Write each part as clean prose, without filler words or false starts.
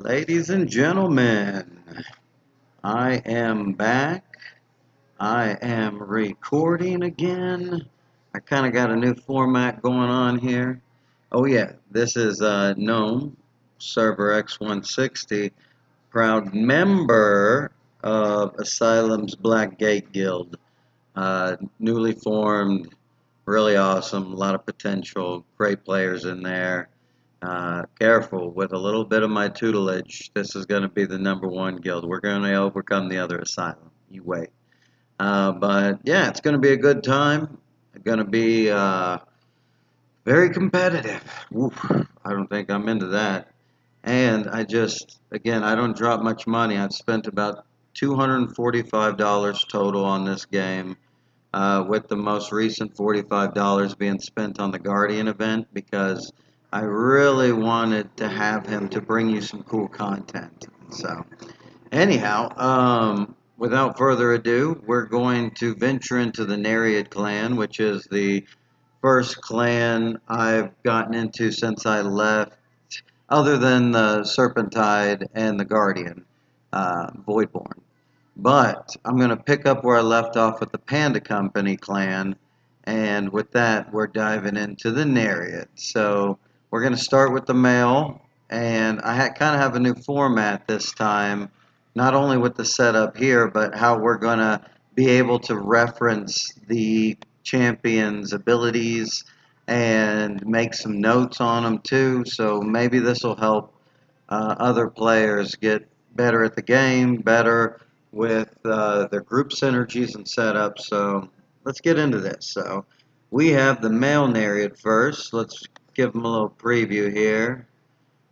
Ladies and gentlemen, I am back. I am recording again. I kind of got a new format going on here. Oh yeah, this is Gnome, Server X160, proud member of Asylum's Black Gate Guild. Newly formed, really awesome, a lot of potential, great players in there. Careful, with a little bit of my tutelage, this is going to be the #1 guild. We're going to overcome the other asylum. You wait. But yeah, it's going to be a good time. It's going to be very competitive. Oof, I don't think I'm into that. And again, I don't drop much money. I've spent about $245 total on this game, with the most recent $45 being spent on the Guardian event because I really wanted to have him to bring you some cool content. So, anyhow, without further ado, we're going to venture into the Nereid Clan, which is the first clan I've gotten into since I left, other than the Serpentide and the Guardian, Voidborn. But I'm going to pick up where I left off with the Panda Company clan, and with that, we're diving into the Nereid. So we're going to start with the male, and I kind of have a new format this time, not only with the setup here, but how we're going to be able to reference the champion's abilities and make some notes on them too. So maybe this will help other players get better at the game, better with their group synergies and setups. So let's get into this. So we have the male Nereid first. Let's give him a little preview here.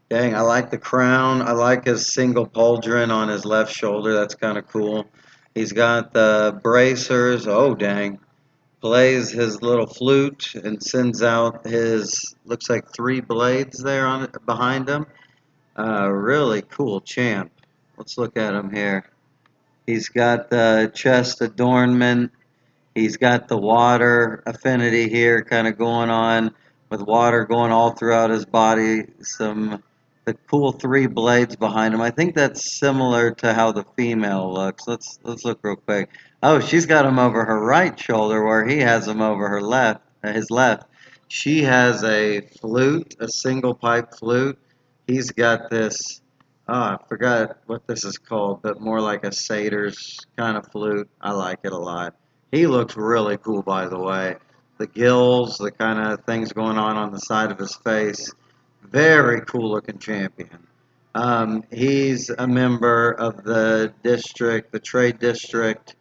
Dang, I like the crown. I like his single pauldron on his left shoulder. That's kind of cool. He's got the bracers. Oh, dang. Plays his little flute and sends out his, looks like 3 blades there on it behind him. Really cool champ. Let's look at him here. He's got the chest adornment. He's got the water affinity here kind of going on with water going all throughout his body. The cool 3 blades behind him. I think that's similar to how the female looks. Let's look real quick. Oh, she's got him over her right shoulder where he has him over her left, his left. She has a flute, a single pipe flute. He's got this, oh, I forgot what this is called, but more like a satyr's kind of flute. I like it a lot. He looks really cool, by the way. The gills, the kind of things going on the side of his face. Very cool looking champion. He's a member of the district, the trade district.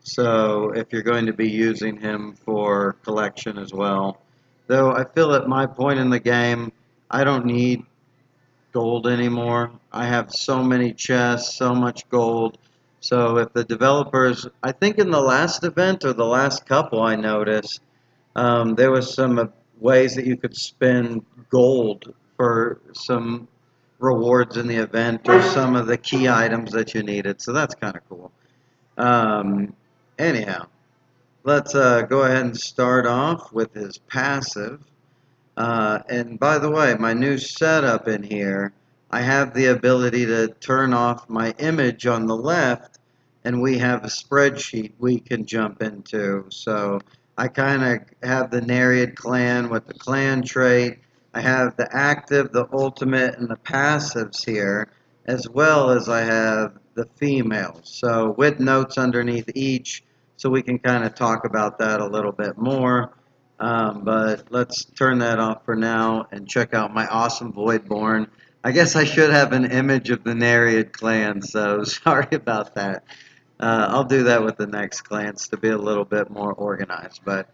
So if you're going to be using him for collection as well. Though I feel at my point in the game, I don't need gold anymore. I have so many chests, so much gold. So if the developers, I think in the last event or the last couple I noticed, there was some ways that you could spend gold for some rewards in the event or some of the key items that you needed. So that's kind of cool. Um, anyhow, let's go ahead and start off with his passive. And by the way, my new setup in here, I have the ability to turn off my image on the left, and we have a spreadsheet we can jump into. So I kind of have the Nereid clan with the clan trait. I have the active, the ultimate, and the passives here, as well as I have the females. So with notes underneath each, so we can kind of talk about that a little bit more. But let's turn that off for now and check out my awesome Voidborn. I guess I should have an image of the Nereid clan, so sorry about that. I'll do that with the next clans to be a little bit more organized. But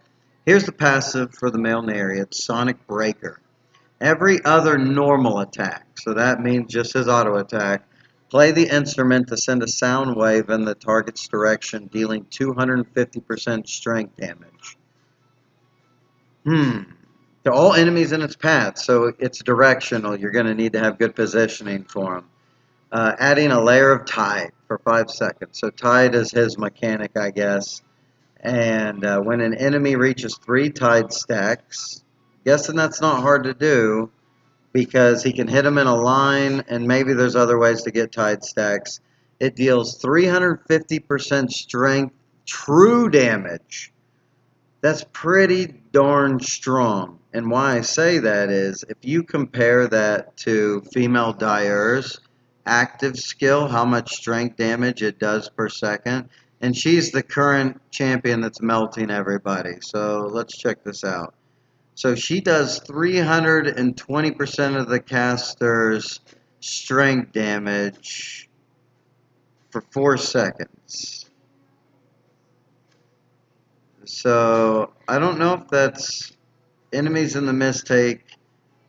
here's the passive for the male Nereid, Sonic Breaker. Every other normal attack, so that means just his auto attack, play the instrument to send a sound wave in the target's direction, dealing 250% strength damage. To all enemies in its path, so it's directional. You're going to need to have good positioning for them. Adding a layer of tide for 5 seconds. So tide is his mechanic, I guess. And when an enemy reaches 3 tide stacks, guessing that's not hard to do, because he can hit them in a line, and maybe there's other ways to get Tide stacks. It deals 350% strength, true damage. That's pretty darn strong. And why I say that is, if you compare that to female Dyer's active skill, how much strength damage it does per second, and she's the current champion that's melting everybody. So let's check this out. So she does 320% of the caster's strength damage for 4 seconds. So I don't know if that's enemies in the mist take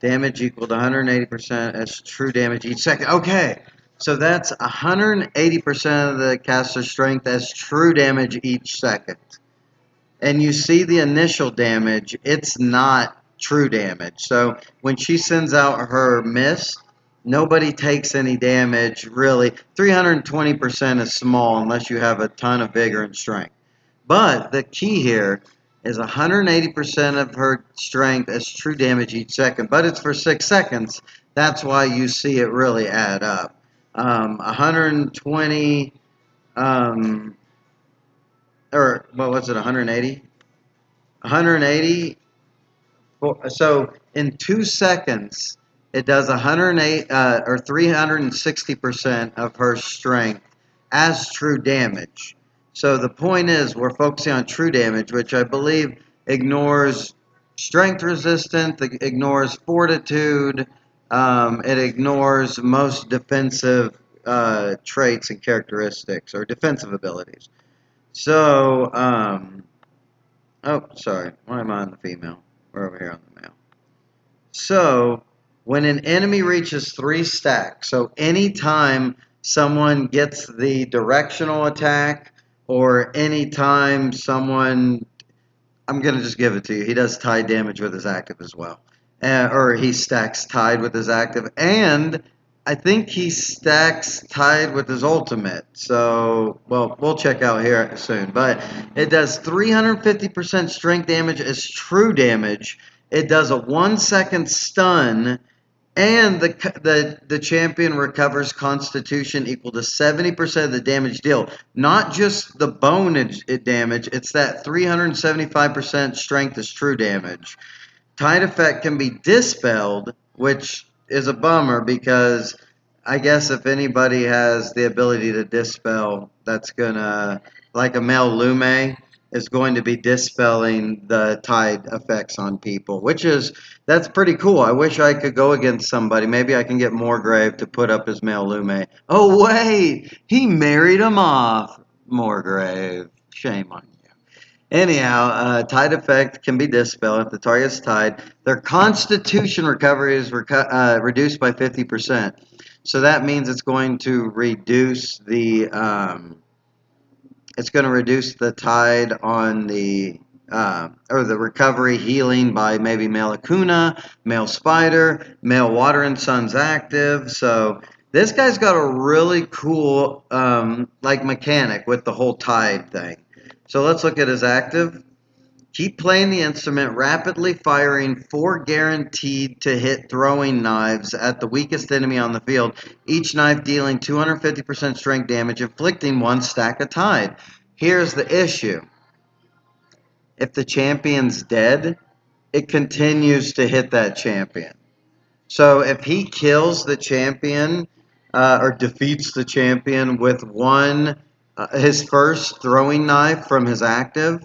damage equal to 180% as true damage each second. Okay, so that's 180% of the caster's strength as true damage each second. And you see the initial damage, it's not true damage. So when she sends out her mist, nobody takes any damage really. 320% is small unless you have a ton of vigor and strength. But the key here is 180% of her strength as true damage each second, but it's for 6 seconds. That's why you see it really add up. 120, or what was it, 180? 180. So in 2 seconds, it does 108 or 360% of her strength as true damage. So the point is, we're focusing on true damage, which I believe ignores strength resistance, ignores fortitude, it ignores most defensive traits and characteristics or defensive abilities. So, oh, sorry, why am I on the female? We're over here on the male. So, when an enemy reaches 3 stacks, so anytime someone gets the directional attack, or anytime someone, I'm going to just give it to you, he does tide damage with his active as well. Or he stacks tide with his active, and I think he stacks tide with his ultimate. So, well, we'll check out here soon. But it does 350% strength damage as true damage. It does a 1 second stun, and the champion recovers Constitution equal to 70% of the damage deal. Not just the bone damage, it's that 375% strength is true damage. Tide effect can be dispelled, which is a bummer because I guess if anybody has the ability to dispel, that's gonna, like a male Lume, is going to be dispelling the tide effects on people, that's pretty cool. I wish I could go against somebody. Maybe I can get Morgrave to put up his male Lume. Oh wait, he married him off. Morgrave, shame on you. Anyhow, tide effect can be dispelled if the target's tied. Their constitution recovery is reduced by 50%. So that means it's going to reduce the tide on the or the recovery healing by maybe male Akuna, male Spider, male Water and Sun's active. So this guy's got a really cool like mechanic with the whole tide thing. So let's look at his active. Keep playing the instrument, rapidly firing 4 guaranteed to hit throwing knives at the weakest enemy on the field, each knife dealing 250% strength damage, inflicting 1 stack of tide. Here's the issue. If the champion's dead, it continues to hit that champion. So if he kills the champion or defeats the champion with his first throwing knife from his active,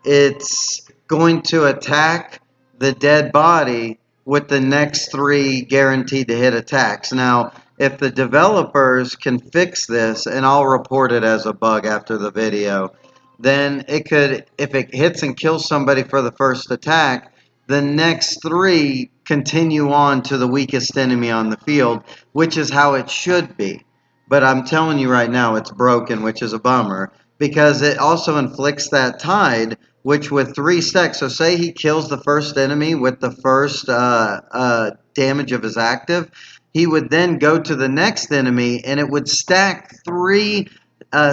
it's going to attack the dead body with the next 3 guaranteed to hit attacks. Now, if the developers can fix this, and I'll report it as a bug after the video, then it could, if it hits and kills somebody for the first attack, the next 3 continue on to the weakest enemy on the field, which is how it should be. But I'm telling you right now, it's broken, which is a bummer, because it also inflicts that tide, which with 3 stacks, so say he kills the first enemy with the first damage of his active, he would then go to the next enemy, and it would stack 3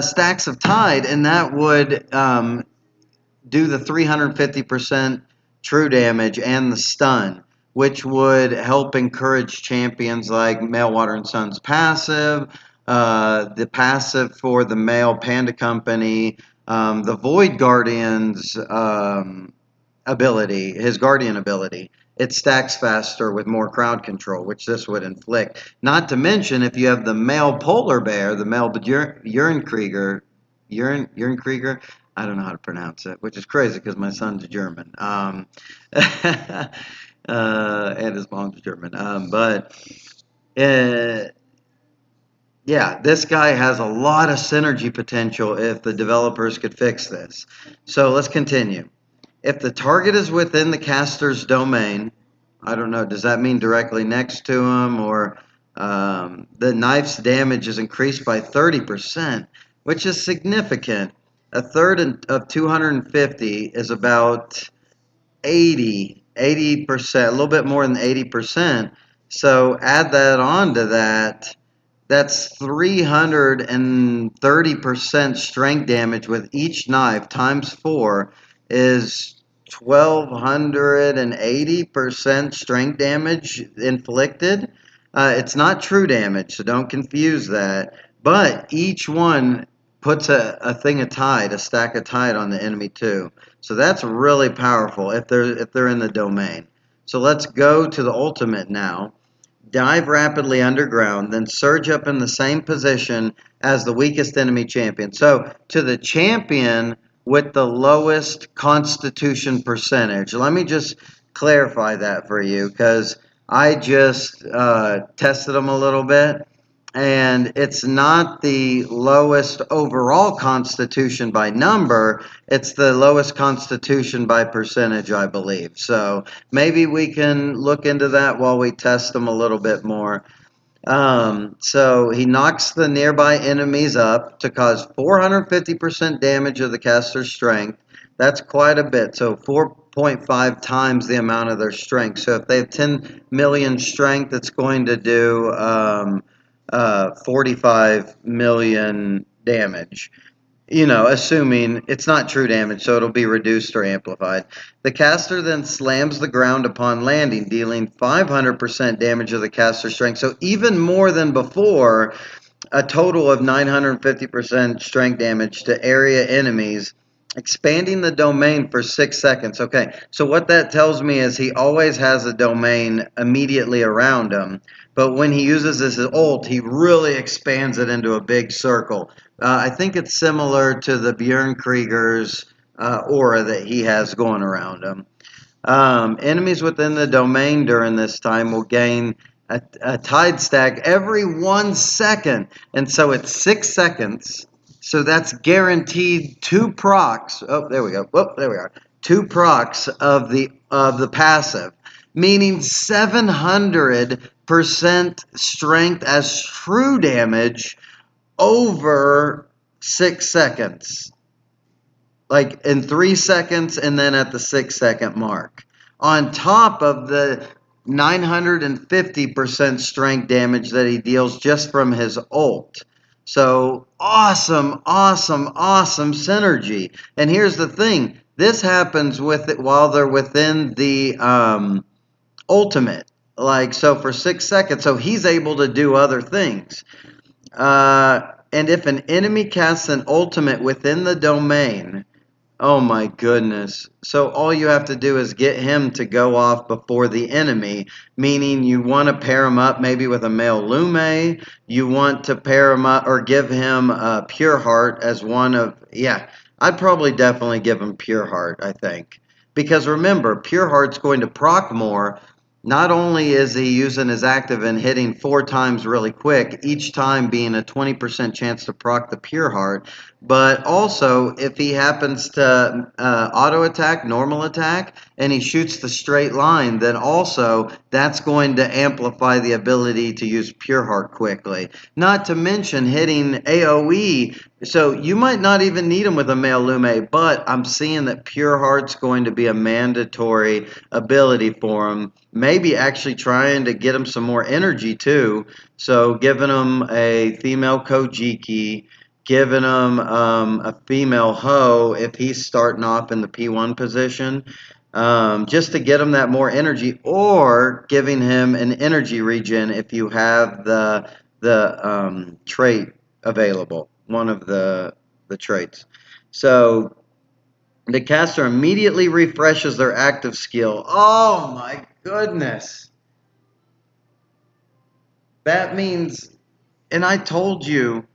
stacks of tide, and that would do the 350% true damage and the stun. which would help encourage champions like Male Water and Sun's passive, the passive for the male Panda Company, the Void Guardian's ability, his Guardian ability. It stacks faster with more crowd control, which this would inflict. Not to mention, if you have the male polar bear, the male urine Krieger, I don't know how to pronounce it, which is crazy because my son's German. And his mom's German. Uh, yeah, this guy has a lot of synergy potential if the developers could fix this. So let's continue. If the target is within the caster's domain, I don't know, does that mean directly next to him, or the knife's damage is increased by 30%, which is significant. A third of 250 is about 80%, a little bit more than 80%. So add that on to that. That's 330% strength damage with each knife times 4 is 1280% strength damage inflicted. It's not true damage, so don't confuse that. But each one puts a thing of tide, a stack of tide on the enemy too. So that's really powerful if they're in the domain. So let's go to the ultimate now. Dive rapidly underground, then surge up in the same position as the weakest enemy champion. So to the champion with the lowest constitution percentage. Let me just clarify that for you because I just tested them a little bit. And it's not the lowest overall constitution by number, it's the lowest constitution by percentage, I believe. So maybe we can look into that while we test them a little bit more. So he knocks the nearby enemies up to cause 450% damage of the caster's strength. That's quite a bit. So 4.5 times the amount of their strength. So if they have 10 million strength, it's going to do 45 million damage. You know, assuming it's not true damage, so it'll be reduced or amplified. The caster then slams the ground upon landing, dealing 500% damage of the caster's strength. So even more than before, a total of 950% strength damage to area enemies, expanding the domain for 6 seconds. Okay, so what that tells me is he always has a domain immediately around him, but when he uses his ult, he really expands it into a big circle. I think it's similar to the Bjorn Krieger's aura that he has going around him. Enemies within the domain during this time will gain a tide stack every 1 second. And so it's 6 seconds. So that's guaranteed 2 procs. Oh, there we go. Oh, there we are. 2 procs of the passive, meaning 700% strength as true damage over 6 seconds. Like in 3 seconds and then at the 6 second mark. On top of the 950% strength damage that he deals just from his ult. So awesome, awesome, awesome synergy. And here's the thing. This happens with it while they're within the ultimate. Like, so for 6 seconds. So he's able to do other things. And if an enemy casts an ultimate within the domain, oh my goodness. So all you have to do is get him to go off before the enemy, meaning you want to pair him up maybe with a male Lume. You want to pair him up or give him Pure Heart as one of, yeah, I'd probably definitely give him Pure Heart, I think. Because remember, Pure Heart's going to proc more. Not only is he using his active and hitting 4 times really quick, each time being a 20% chance to proc the Pure Heart, but also if he happens to auto attack, normal attack, and he shoots the straight line, then also that's going to amplify the ability to use Pure Heart quickly. Not to mention hitting AoE. So you might not even need him with a male Lume, but I'm seeing that Pure Heart's going to be a mandatory ability for him. Maybe actually trying to get him some more energy too. So giving him a female Kojiki, giving him a female Ho if he's starting off in the P1 position. just to get him that more energy, or giving him an energy regen if you have the trait available, one of the traits. So the caster immediately refreshes their active skill. Oh my goodness. That means, and I told you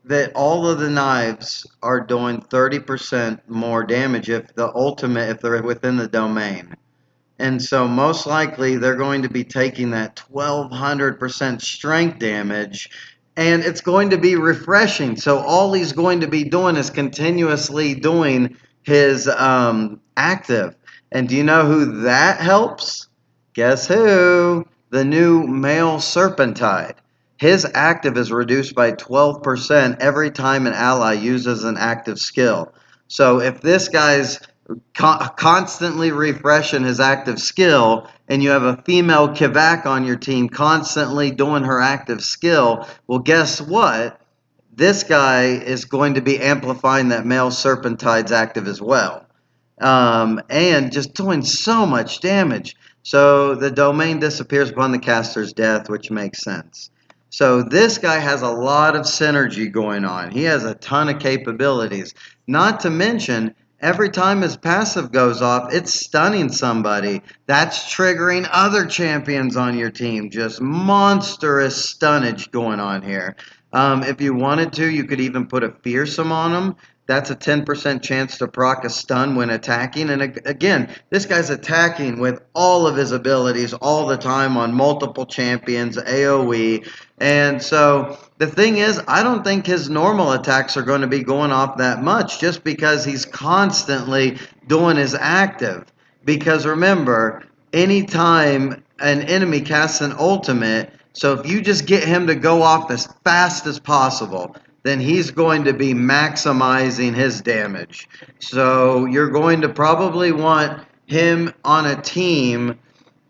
that all of the knives are doing 30% more damage if they're within the domain. And so most likely they're going to be taking that 1200% strength damage, and it's going to be refreshing. So all he's going to be doing is continuously doing his active. And do you know who that helps? Guess who? The new male Serpentide. His active is reduced by 12% every time an ally uses an active skill. So if this guy's constantly refreshing his active skill, and you have a female Kivak on your team constantly doing her active skill, well, guess what? This guy is going to be amplifying that male Serpentide's active as well. And just doing so much damage. So the domain disappears upon the caster's death, which makes sense. So this guy has a lot of synergy going on. He has a ton of capabilities. Not to mention, every time his passive goes off, it's stunning somebody. That's triggering other champions on your team. Just monstrous stunnage going on here. If you wanted to, you could even put a fearsome on him. That's a 10% chance to proc a stun when attacking. And again, this guy's attacking with all of his abilities all the time on multiple champions, AoE. And so the thing is, I don't think his normal attacks are going to be going off that much, just because he's constantly doing his active. Because remember, anytime an enemy casts an ultimate, so if you just get him to go off as fast as possible, then he's going to be maximizing his damage. So you're going to probably want him on a team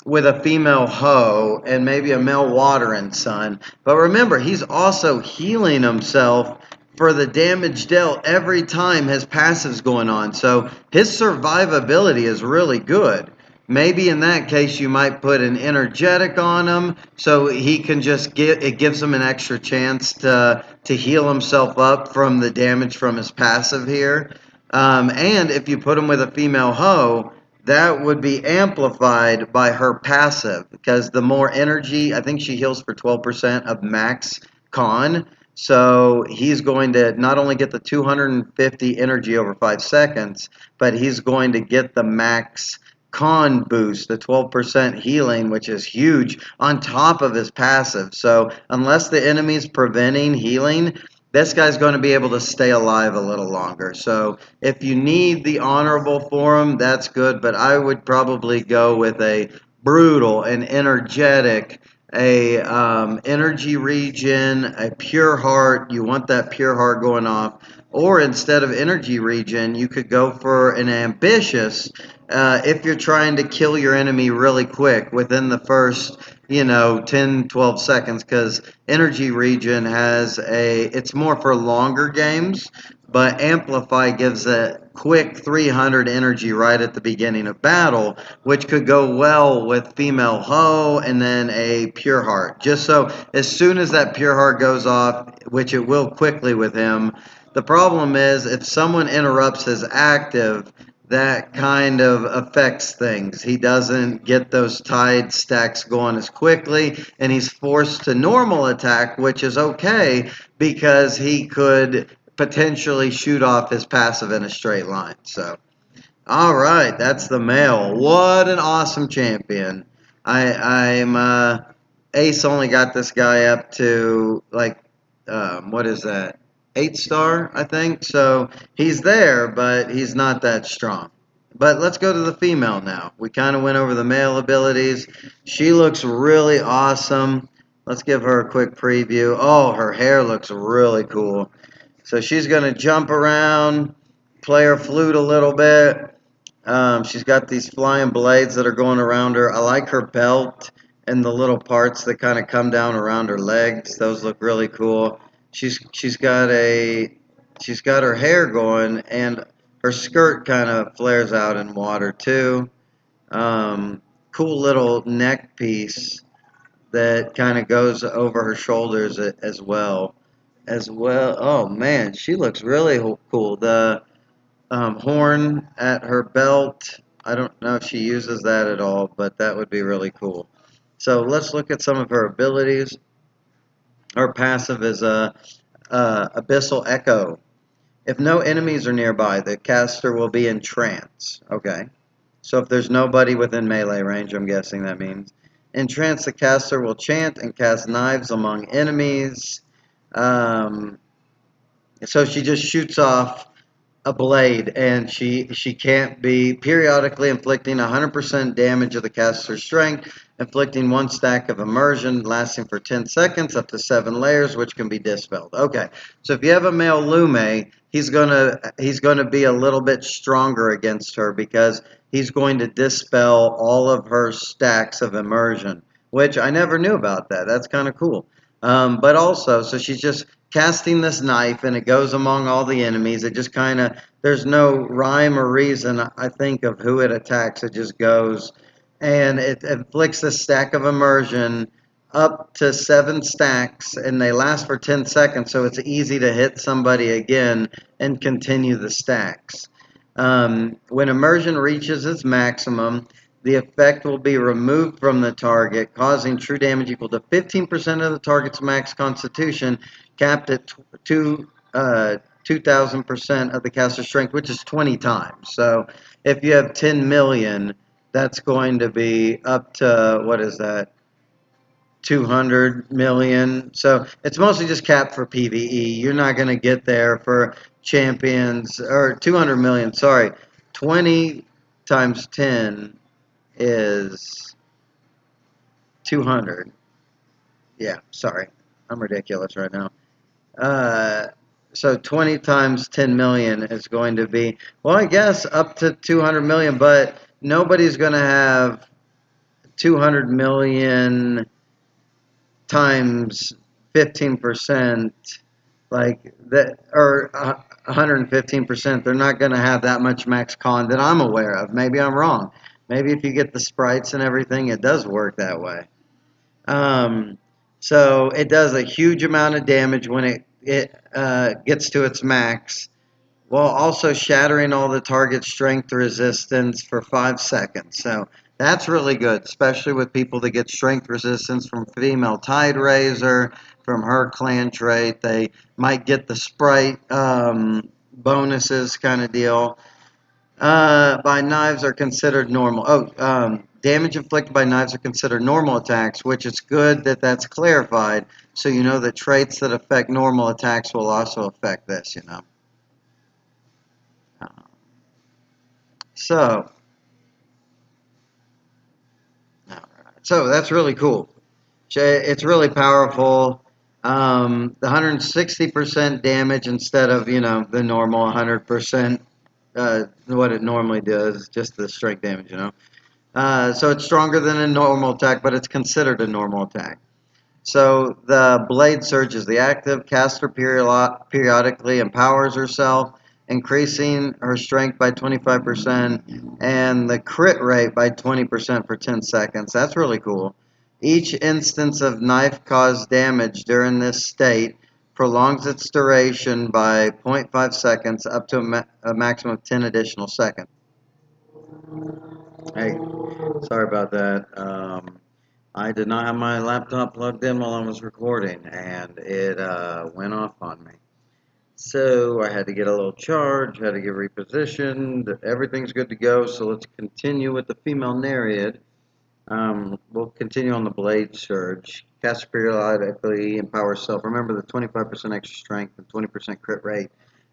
with a female hoe and maybe a male watering son. But remember, he's also healing himself for the damage dealt every time his passive's going on. So his survivability is really good. Maybe in that case you might put an energetic on him so he can just it gives him an extra chance to heal himself up from the damage from his passive here. And if you put him with a female hoe, that would be amplified by her passive, because the more energy, I think she heals for 12% of max con. So he's going to not only get the 250 energy over 5 seconds, but he's going to get the max con boost, the 12% healing, which is huge, on top of his passive. So unless the enemy's preventing healing, this guy's going to be able to stay alive a little longer. So if you need the honorable for him, that's good, but I would probably go with a brutal and energetic, a energy regen, a pure heart. You want that pure heart going off. Or instead of energy regen, you could go for an ambitious if you're trying to kill your enemy really quick within the first 10 12 seconds, because energy regen it's more for longer games, but amplify gives a quick 300 energy right at the beginning of battle, which could go well with female hoe and then a pure heart. Just so as soon as that pure heart goes off, which it will quickly with him, the problem is if someone interrupts his active, that kind of affects things. He doesn't get those tide stacks going as quickly, and he's forced to normal attack, which is okay because he could potentially shoot off his passive in a straight line. So, all right, that's the male. What an awesome champion. I'm Ace only got this guy up to like what is that? 8-star, I think. So he's there, but he's not that strong. But let's go to the female now. We kind of went over the male abilities. She looks really awesome. Let's give her a quick preview. Oh, her hair looks really cool. So she's going to jump around, play her flute a little bit. She's got these flying blades that are going around her. I like her belt and the little parts that kind of come down around her legs. Those look really cool. She's got her hair going, and Her skirt kind of flares out in water too. Cool little neck piece that kind of goes over her shoulders as well. Oh man, she looks really cool. The horn at her belt. I don't know if she uses that at all, but that would be really cool. So let's look at some of her abilities. Her passive is Abyssal Echo. If no enemies are nearby, the caster will be in trance. Okay. So if there's nobody within melee range, I'm guessing that means. In trance, the caster will chant and cast knives among enemies. Um, so she just shoots off a blade, and she can't be periodically inflicting 100% damage of the caster's strength, inflicting 1 stack of immersion, lasting for 10 seconds, up to 7 layers, which can be dispelled. Okay, so if you have a male Lume, he's gonna be a little bit stronger against her because he's going to dispel all of her stacks of immersion, which I never knew about that. That's kind of cool. But also, so she's just casting this knife and it goes among all the enemies. It just kind of, there's no rhyme or reason, I think, of who it attacks. It just goes and it inflicts a stack of immersion up to 7 stacks, and they last for 10 seconds, so it's easy to hit somebody again and continue the stacks. When immersion reaches its maximum, the effect will be removed from the target, causing true damage equal to 15% of the target's max constitution, capped at 2,000% of the caster's strength, which is 20 times. So if you have 10 million, that's going to be up to, what is that, 200 million. So it's mostly just capped for PvE. You're not going to get there for champions, or 200 million, sorry. 20 times 10 is 200. Yeah, sorry. I'm ridiculous right now. Uh, so 20 times 10 million is going to be, well, I guess up to 200 million, but nobody's going to have 200 million times 15%, like that, or 115%. They're not going to have that much max con that I'm aware of. Maybe I'm wrong. Maybe if you get the sprites and everything, it does work that way. Um, so it does a huge amount of damage when it gets to its max, while also shattering all the target strength resistance for 5 seconds. So that's really good, especially with people that get strength resistance from female Tide Razor, from her clan trait. They might get the sprite bonuses kind of deal. By knives are considered normal. Damage inflicted by knives are considered normal attacks, which is good that that's clarified, so you know that traits that affect normal attacks will also affect this, you know. Uh, So, so that's really cool. It's really powerful. The 160% damage instead of, you know, the normal 100%, what it normally does, just the strength damage, you know. So it's stronger than a normal attack, but it's considered a normal attack. So the Blade Surge is the active. Caster periodically empowers herself, increasing her strength by 25% and the crit rate by 20% for 10 seconds. That's really cool. Each instance of knife caused damage during this state prolongs its duration by zero point 0.5 seconds up to a maximum of 10 additional seconds. Hey, sorry about that. I did not have my laptop plugged in while I was recording, and it went off on me. So I had to get a little charge, had to get repositioned. Everything's good to go, so let's continue with the female Nereid. We'll continue on the Blade Surge. Cast periodically, empower self. Remember the 25% extra strength and 20% crit rate.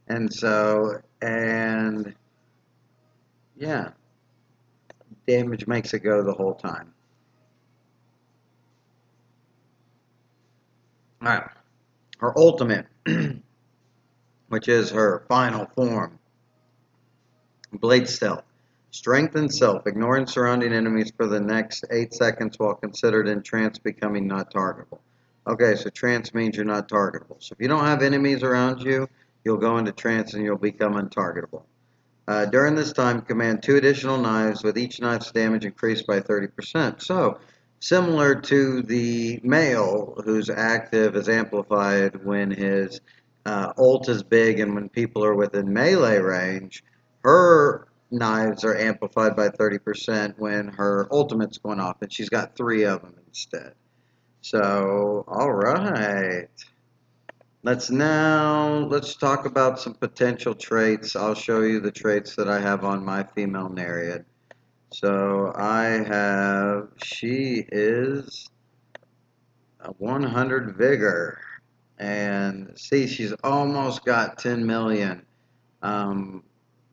And yeah, damage makes it go the whole time. Alright, her ultimate, which is her final form. Blade Stealth. Strengthen self, ignoring surrounding enemies for the next 8 seconds while considered in trance, becoming not targetable. Okay, so trance means you're not targetable. So if you don't have enemies around you, you'll go into trance and you'll become untargetable. During this time, command 2 additional knives with each knife's damage increased by 30%. So, similar to the male whose active is amplified when his ult is big and when people are within melee range, her knives are amplified by 30% when her ultimate's going off, and she's got 3 of them instead. So, alright. Let's talk about some potential traits. I'll show you the traits that I have on my female Nereid. So she is a 100 vigor. And see, she's almost got 10 million.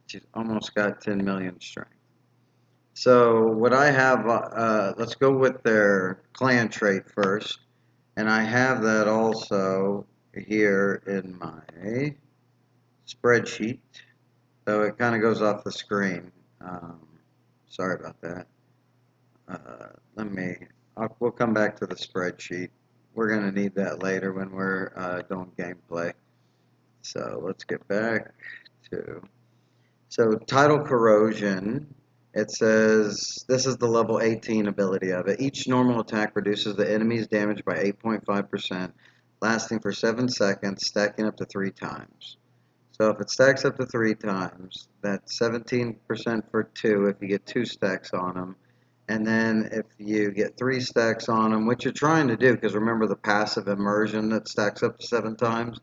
She's almost got 10 million strength. So what I have, let's go with their clan trait first. And I have that also here in my spreadsheet. So it kind of goes off the screen. Sorry about that. We'll come back to the spreadsheet. We're going to need that later when we're doing gameplay. So let's get back to, so Tidal Corrosion. It says, this is the level 18 ability of it. Each normal attack reduces the enemy's damage by 8.5%, lasting for 7 seconds, stacking up to 3 times. So if it stacks up to 3 times, that's 17% for 2 if you get 2 stacks on them. And then if you get 3 stacks on them, which you're trying to do, because remember the passive immersion that stacks up to 7 times,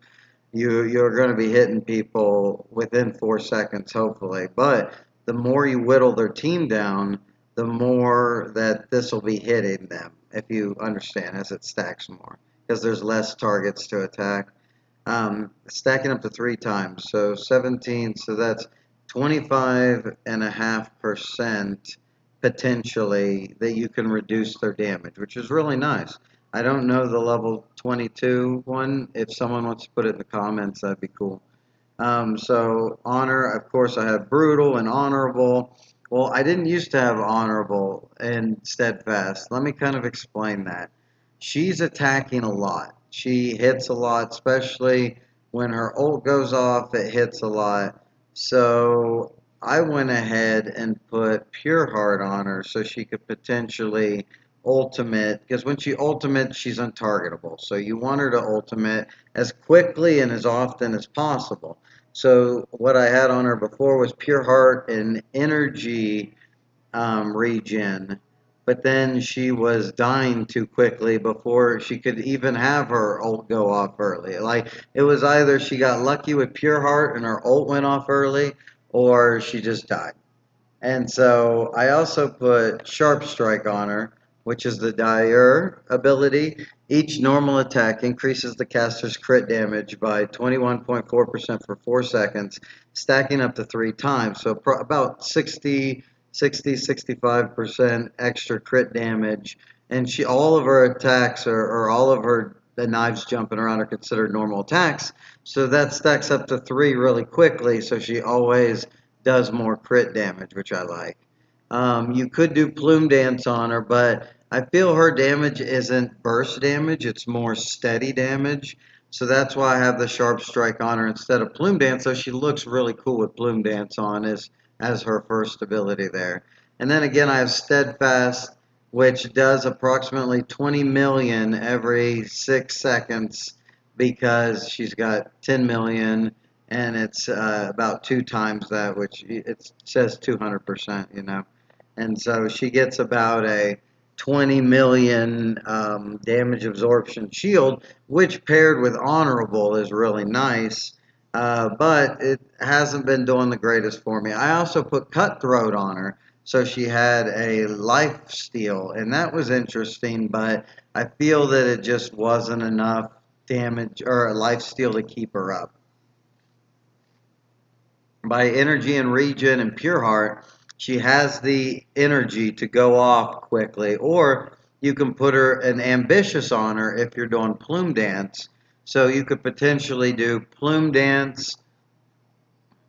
you're going to be hitting people within 4 seconds, hopefully. But the more you whittle their team down, the more that this will be hitting them, if you understand, as it stacks more, because there's less targets to attack. Stacking up to 3 times, so 17, so that's 25.5% potentially that you can reduce their damage, which is really nice. I don't know the level 22 one. If someone wants to put it in the comments, that'd be cool. So honor, of course, I have brutal and honorable. Well, I didn't used to have honorable and steadfast. Let me kind of explain that. She's attacking a lot. She hits a lot, especially when her ult goes off, it hits a lot. So I went ahead and put pure heart on her so she could potentially ultimate, because when she ultimates, she's untargetable. So you want her to ultimate as quickly and as often as possible. So what I had on her before was pure heart and energy regen, but then she was dying too quickly before she could even have her ult go off early. Like, it was either she got lucky with pure heart and her ult went off early, or she just died. And so I also put Sharp Strike on her, which is the Dire ability. Each normal attack increases the caster's crit damage by 21.4% for 4 seconds, stacking up to 3 times. So about 65% extra crit damage. And all of her attacks or all of the knives jumping around are considered normal attacks. So that stacks up to 3 really quickly. So she always does more crit damage, which I like. You could do Plume Dance on her, but I feel her damage isn't burst damage, it's more steady damage. So that's why I have the Sharp Strike on her instead of Plume Dance, so she looks really cool with Plume Dance on as her first ability there. And then again, I have Steadfast, which does approximately 20 million every 6 seconds because she's got 10 million and it's about 2 times that, which it says 200%, you know. And so she gets about a 20 million damage absorption shield, which paired with honorable is really nice, but it hasn't been doing the greatest for me. I also put cutthroat on her, so she had a life steal, and that was interesting, but I feel that it just wasn't enough damage or a life steal to keep her up. By energy and regen and pure heart, she has the energy to go off quickly, or you can put her an ambitious on her if you're doing plume dance. So you could potentially do plume dance,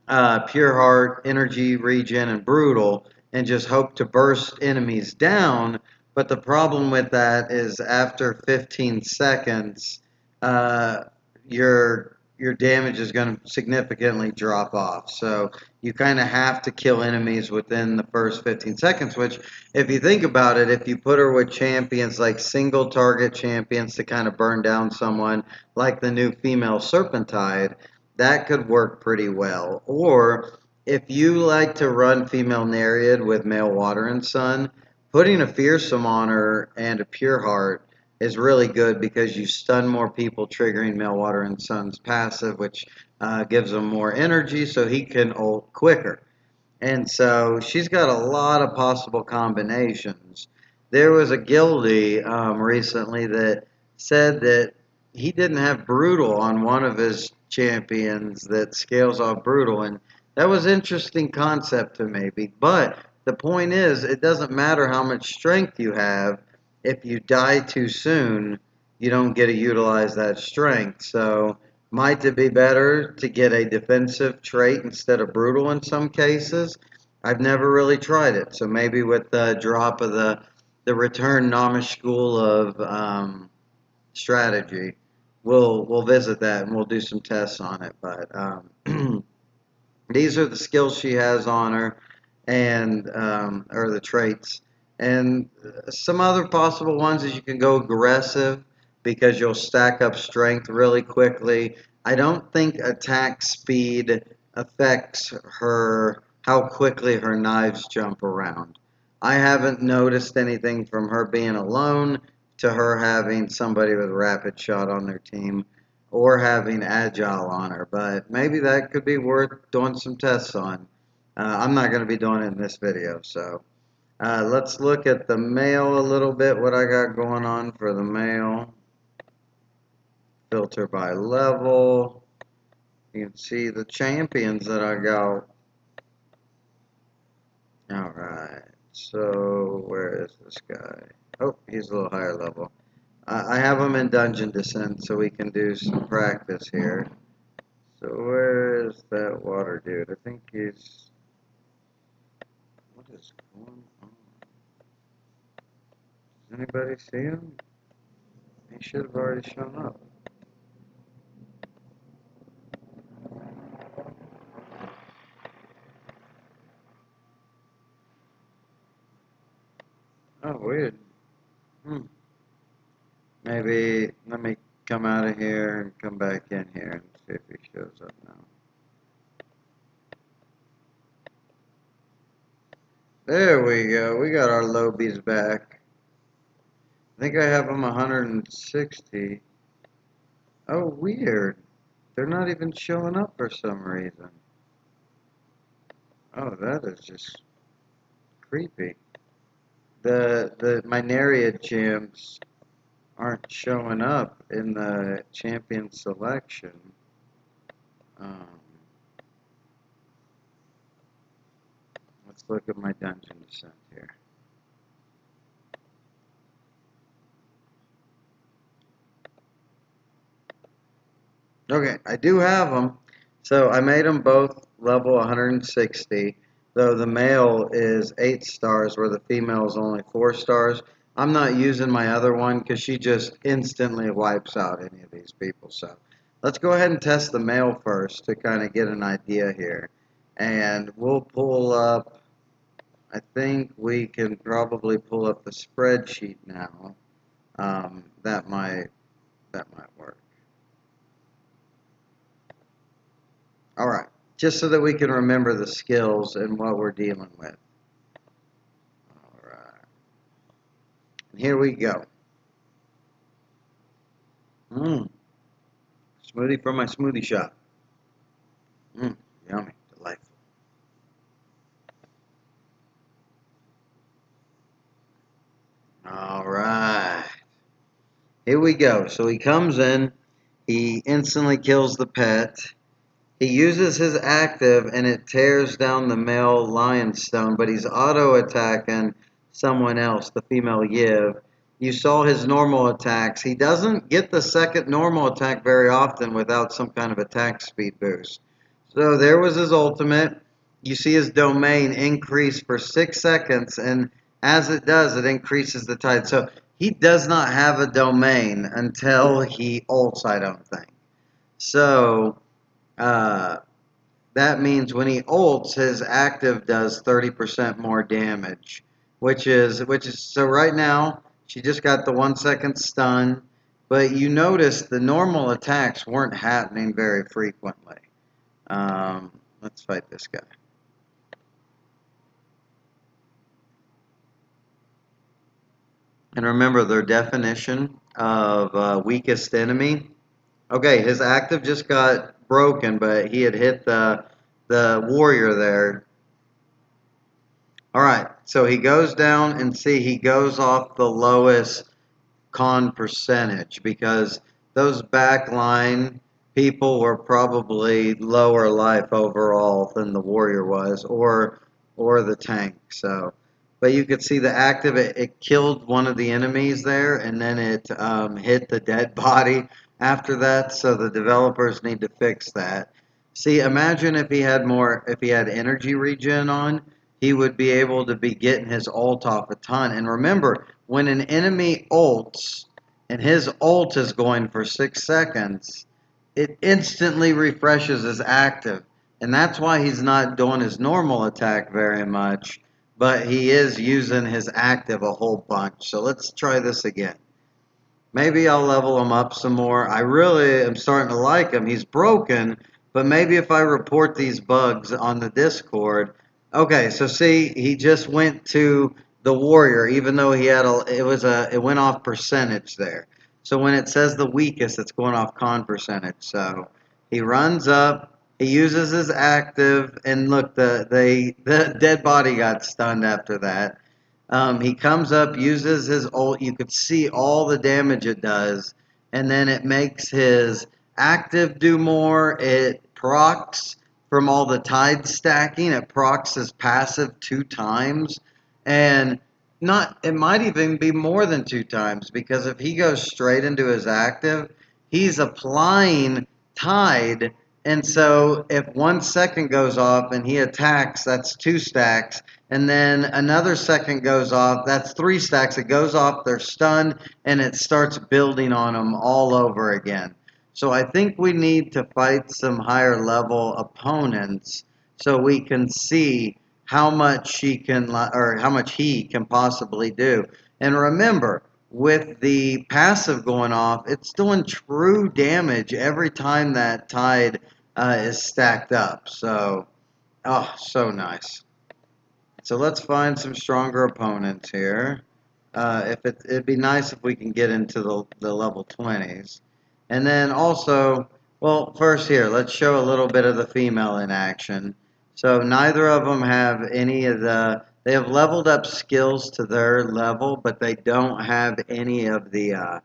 pure heart, energy, regen, and brutal, and just hope to burst enemies down. But the problem with that is after 15 seconds, your damage is going to significantly drop off. So you kind of have to kill enemies within the first 15 seconds, which, if you think about it, if you put her with champions like single target champions to kind of burn down someone, like the new female Serpentide, that could work pretty well. Or if you like to run female Nereid with male Water and Sun, putting a Fearsome on her and a Pure Heart is really good because you stun more people, triggering male Water and Sun's passive, which gives him more energy so he can ult quicker. And so she's got a lot of possible combinations. There was a guildie recently that said that he didn't have Brutal on one of his champions that scales off Brutal. And that was an interesting concept to me. But the point is, it doesn't matter how much strength you have. If you die too soon, you don't get to utilize that strength. So might it be better to get a defensive trait instead of Brutal in some cases? I've never really tried it, so maybe with the drop of the return Nomish school of strategy, we'll visit that and we'll do some tests on it. But these are the skills she has on her, and or the traits. And some other possible ones is you can go aggressive because you'll stack up strength really quickly. I don't think attack speed affects her, how quickly her knives jump around. I haven't noticed anything from her being alone to her having somebody with rapid shot on their team or having agile on her, but maybe that could be worth doing some tests on. I'm not going to be doing it in this video, so let's look at the male a little bit, what I got going on for the male. Filter by level. You can see the champions that I got. Alright, so where is this guy? Oh, he's a little higher level. I have him in Dungeon Descent so we can do some practice here. So where is that water dude? I think he's... What is going on? Does anybody see him? He should have already shown up. Oh, weird. Maybe let me come out of here and come back in here and see if he shows up now. There we go. We got our Lobies back. I think I have them 160. Oh, weird. They're not even showing up for some reason. Oh, that is just creepy. My Nereid champs aren't showing up in the champion selection. Let's look at my Dungeon Descent here. Okay, I do have them. So I made them both level 160, though the male is 8 stars where the female is only 4 stars. I'm not using my other one because she just instantly wipes out any of these people. So let's go ahead and test the male first to kind of get an idea here. And we'll pull up, I think we can probably pull up the spreadsheet now. That might work. All right, just so that we can remember the skills and what we're dealing with. All right, and here we go. Smoothie from my smoothie shop. Yummy, delightful. All right, here we go. So he comes in, he instantly kills the pet. He uses his active and it tears down the male lionstone, but he's auto-attacking someone else, the female Yiv. You saw his normal attacks. He doesn't get the second normal attack very often without some kind of attack speed boost. So there was his ultimate. You see his domain increase for 6 seconds, and as it does, it increases the tide. So he does not have a domain until he ults, I don't think. So... that that means when he ults, his active does 30% more damage, which is so right now she just got the 1 second stun, but you notice the normal attacks weren't happening very frequently. Let's fight this guy. And remember their definition of weakest enemy. Okay, his active just got broken, but he had hit the warrior there. All right, so he goes down and see he goes off the lowest con percentage because those backline people were probably lower life overall than the warrior was, or the tank. So, but you could see the active, it killed one of the enemies there, and then it hit the dead body after that. So the developers need to fix that. See, imagine if he had energy regen on, he would be able to be getting his ult off a ton. And remember, when an enemy ults and his ult is going for 6 seconds, it instantly refreshes his active. And that's why he's not doing his normal attack very much, but he is using his active a whole bunch. So let's try this again. Maybe I'll level him up some more. I really am starting to like him. He's broken, but maybe if I report these bugs on the Discord. Okay, so see, he just went to the warrior, even though he had it went off percentage there. So when it says the weakest, it's going off con percentage. So he runs up, he uses his active, and look, the dead body got stunned after that. He comes up, uses his ult. You could see all the damage it does, and then it makes his active do more. It procs from all the tide stacking. It procs his passive 2 times, and not. It might even be more than 2 times because if he goes straight into his active, he's applying tide. And so if 1 second goes off and he attacks, that's 2 stacks. And then another second goes off, that's 3 stacks. It goes off, they're stunned, and it starts building on them all over again. So I think we need to fight some higher level opponents so we can see how much how much he can possibly do. And remember, with the passive going off, it's doing true damage every time that tide is stacked up. So, oh, so nice. So let's find some stronger opponents here. It'd be nice if we can get into the level 20s. And then also, well, first here, let's show a little bit of the female in action. So neither of them have they have leveled up skills to their level, but they don't have any of the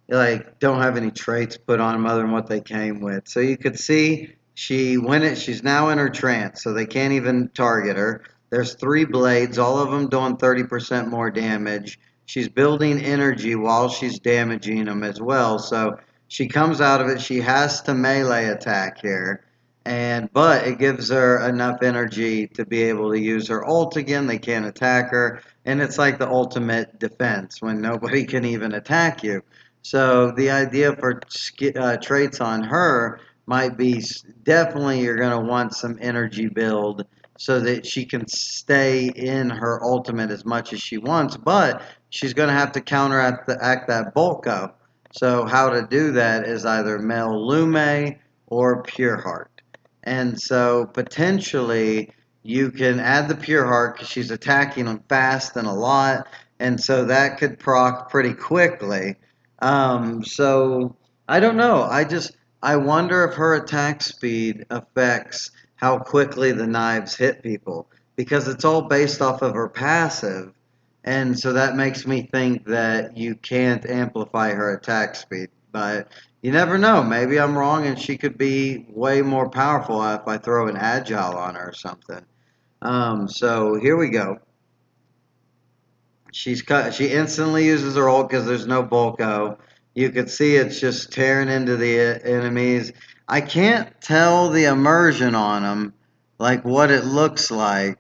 like don't have any traits put on them other than what they came with. So you could see she's now in her trance, so they can't even target her. There's 3 blades, all of them doing 30% more damage. She's building energy while she's damaging them as well. So she comes out of it. She has to melee attack here, but it gives her enough energy to be able to use her ult again. They can't attack her, and it's like the ultimate defense when nobody can even attack you. So the idea for traits on her might be definitely you're going to want some energy build so that she can stay in her ultimate as much as she wants, but she's going to have to counteract that bulko. So how to do that is either Mel Lume or Pure Heart. And so potentially you can add the Pure Heart because she's attacking them fast and a lot, and so that could proc pretty quickly. So I don't know. I wonder if her attack speed affects how quickly the knives hit people because it's all based off of her passive, and so that makes me think that you can't amplify her attack speed. But you never know. Maybe I'm wrong, and she could be way more powerful if I throw an agile on her or something. So here we go. She instantly uses her ult because there's no bulko. You could see it's just tearing into the enemies. I can't tell the immersion on them, like what it looks like.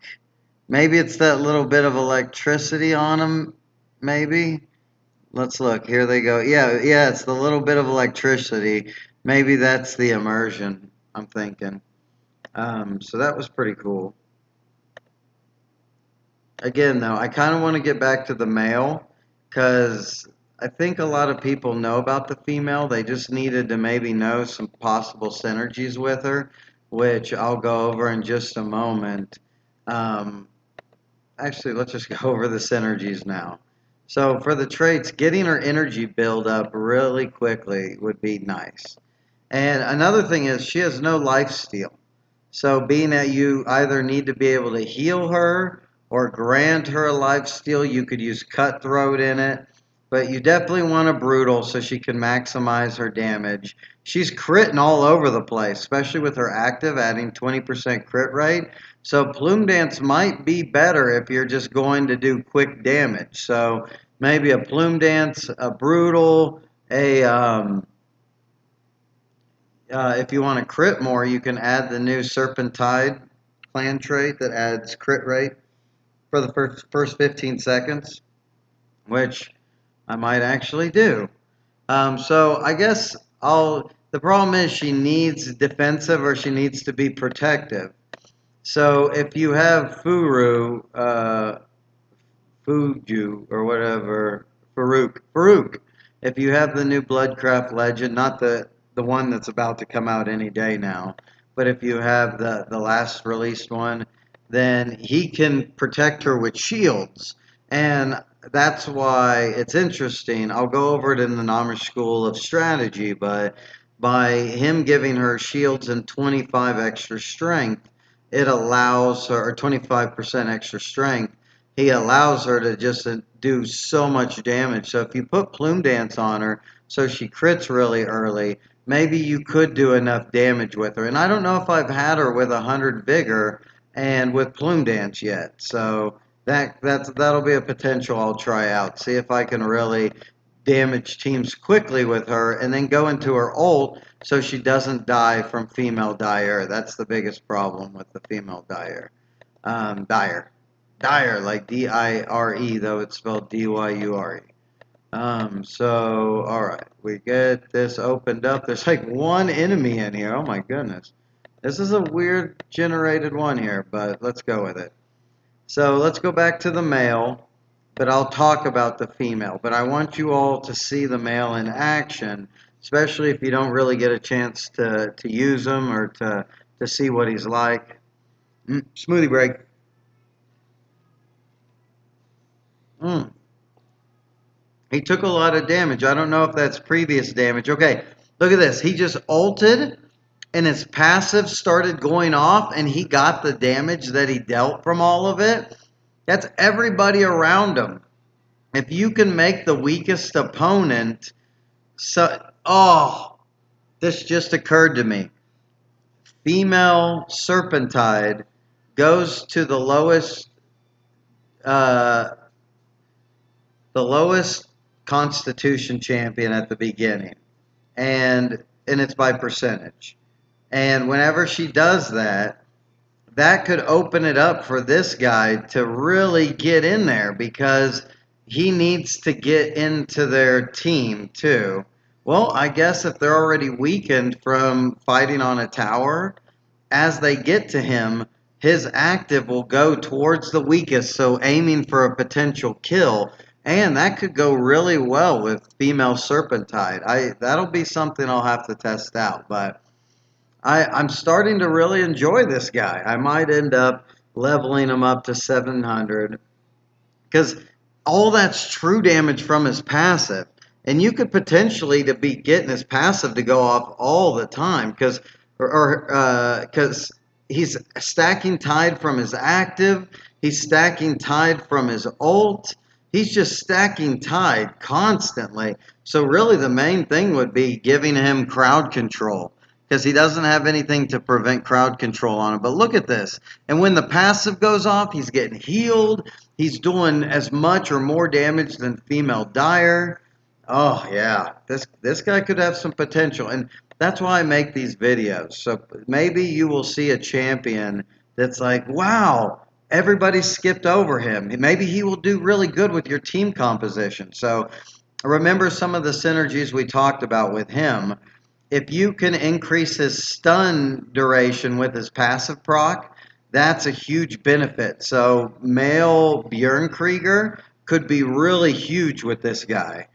Maybe it's that little bit of electricity on them. Maybe. Let's look. Here they go. Yeah, it's the little bit of electricity. Maybe that's the immersion, I'm thinking. So that was pretty cool. Again, though, I kind of want to get back to the male because I think a lot of people know about the female. They just needed to maybe know some possible synergies with her, which I'll go over in just a moment. Um, Actually, let's just go over the synergies now. So for the traits, getting her energy build up really quickly would be nice. And another thing is she has no life steal. So being that you either need to be able to heal her or grant her a life steal, you could use cutthroat in it. But you definitely want a brutal so she can maximize her damage. She's critting all over the place, especially with her active adding 20% crit rate. So Plume Dance might be better if you're just going to do quick damage. So maybe a Plume Dance, a brutal, a if you want to crit more, you can add the new Serpentine clan trait that adds crit rate for the first 15 seconds, which I might actually do. So I guess the problem is she needs defensive or she needs to be protective. So if you have Fuju or whatever, Farouk. If you have the new Bloodcraft Legend, not the one that's about to come out any day now, but if you have the last released one, then he can protect her with shields. And that's why it's interesting. I'll go over it in the Nomish School of Strategy, but by him giving her shields and 25 extra strength, it allows her, or 25% extra strength, he allows her to just do so much damage. So if you put Plume Dance on her so she crits really early, maybe you could do enough damage with her. And I don't know if I've had her with 100 Vigor and with Plume Dance yet. So that'll be a potential I'll try out. See if I can really damage teams quickly with her and then go into her ult so she doesn't die from female dire. That's the biggest problem with the female dire. Dire. Dire, like D-I-R-E, though it's spelled D-Y-U-R-E. Alright, we get this opened up. There's like one enemy in here. Oh my goodness. This is a weird generated one here, but let's go with it. So let's go back to the male, but I'll talk about the female. But I want you all to see the male in action, especially if you don't really get a chance to use him or to see what he's like. Smoothie break. Mm. He took a lot of damage. I don't know if that's previous damage. Okay, look at this. He just ulted, and his passive started going off, and he got the damage that he dealt from all of it. That's everybody around him. If you can make the weakest opponent, this just occurred to me. Female Serpentine goes to uh, the lowest Constitution champion at the beginning, and it's by percentage. And whenever she does that, that could open it up for this guy to really get in there because he needs to get into their team too. Well, I guess if they're already weakened from fighting on a tower, as they get to him, his active will go towards the weakest, so aiming for a potential kill. And that could go really well with female Serpentine. That'll be something I'll have to test out, but I'm starting to really enjoy this guy. I might end up leveling him up to 700 because all that's true damage from his passive. And you could potentially to be getting his passive to go off all the time because he's stacking tide from his active, he's stacking tide from his ult. He's just stacking tide constantly. So really the main thing would be giving him crowd control because he doesn't have anything to prevent crowd control on him. But look at this. And when the passive goes off, he's getting healed. He's doing as much or more damage than female dire. Oh, yeah. This guy could have some potential. And that's why I make these videos. So maybe you will see a champion that's like, wow, everybody skipped over him. Maybe he will do really good with your team composition. So remember some of the synergies we talked about with him. if you can increase his stun duration with his passive proc, that's a huge benefit. So male Bjorn Krieger could be really huge with this guy,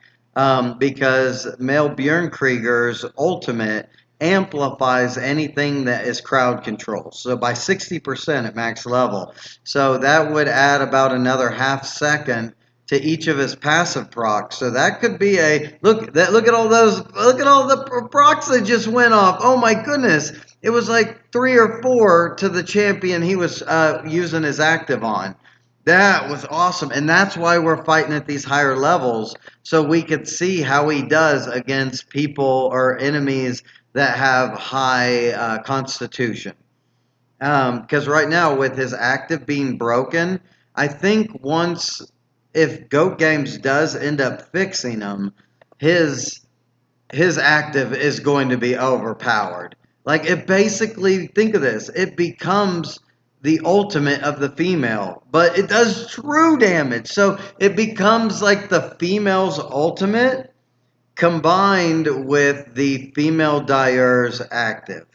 because male Bjorn Krieger's ultimate amplifies anything that is crowd control. So by 60% at max level. So that would add about another half second to each of his passive procs. So that could be a look. Look at all those. Look at all the procs that just went off. Oh my goodness! It was like 3 or 4 to the champion he was using his active on. That was awesome, and that's why we're fighting at these higher levels, so we could see how he does against people or enemies that have high constitution. Because right now, with his active being broken, I think once, if Goat Games does end up fixing him, his his active is going to be overpowered. Like, it basically, think of this, it becomes the ultimate of the female, but it does true damage. So it becomes like the female's ultimate combined with the female Dyer's active.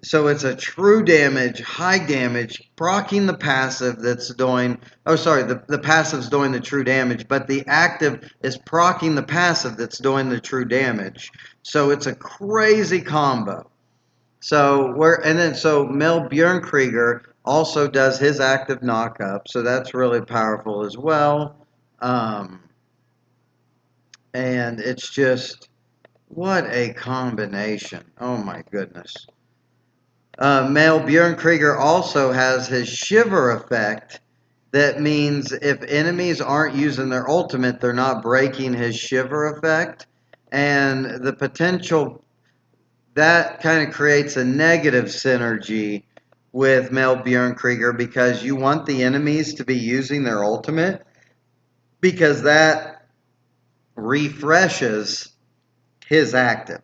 So it's a true damage, high damage, proccing the passive that's doing, oh sorry, the passive's doing the true damage, but the active is proccing the passive that's doing the true damage. So it's a crazy combo. So Mel Bjorn Krieger also does his active knock up, so that's really powerful as well. Um, and it's just, what a combination. Oh my goodness. Male Bjorn Krieger also has his shiver effect. That means if enemies aren't using their ultimate, they're not breaking his shiver effect. And the potential, that kind of creates a negative synergy with male Bjorn Krieger, because you want the enemies to be using their ultimate, because that refreshes his active.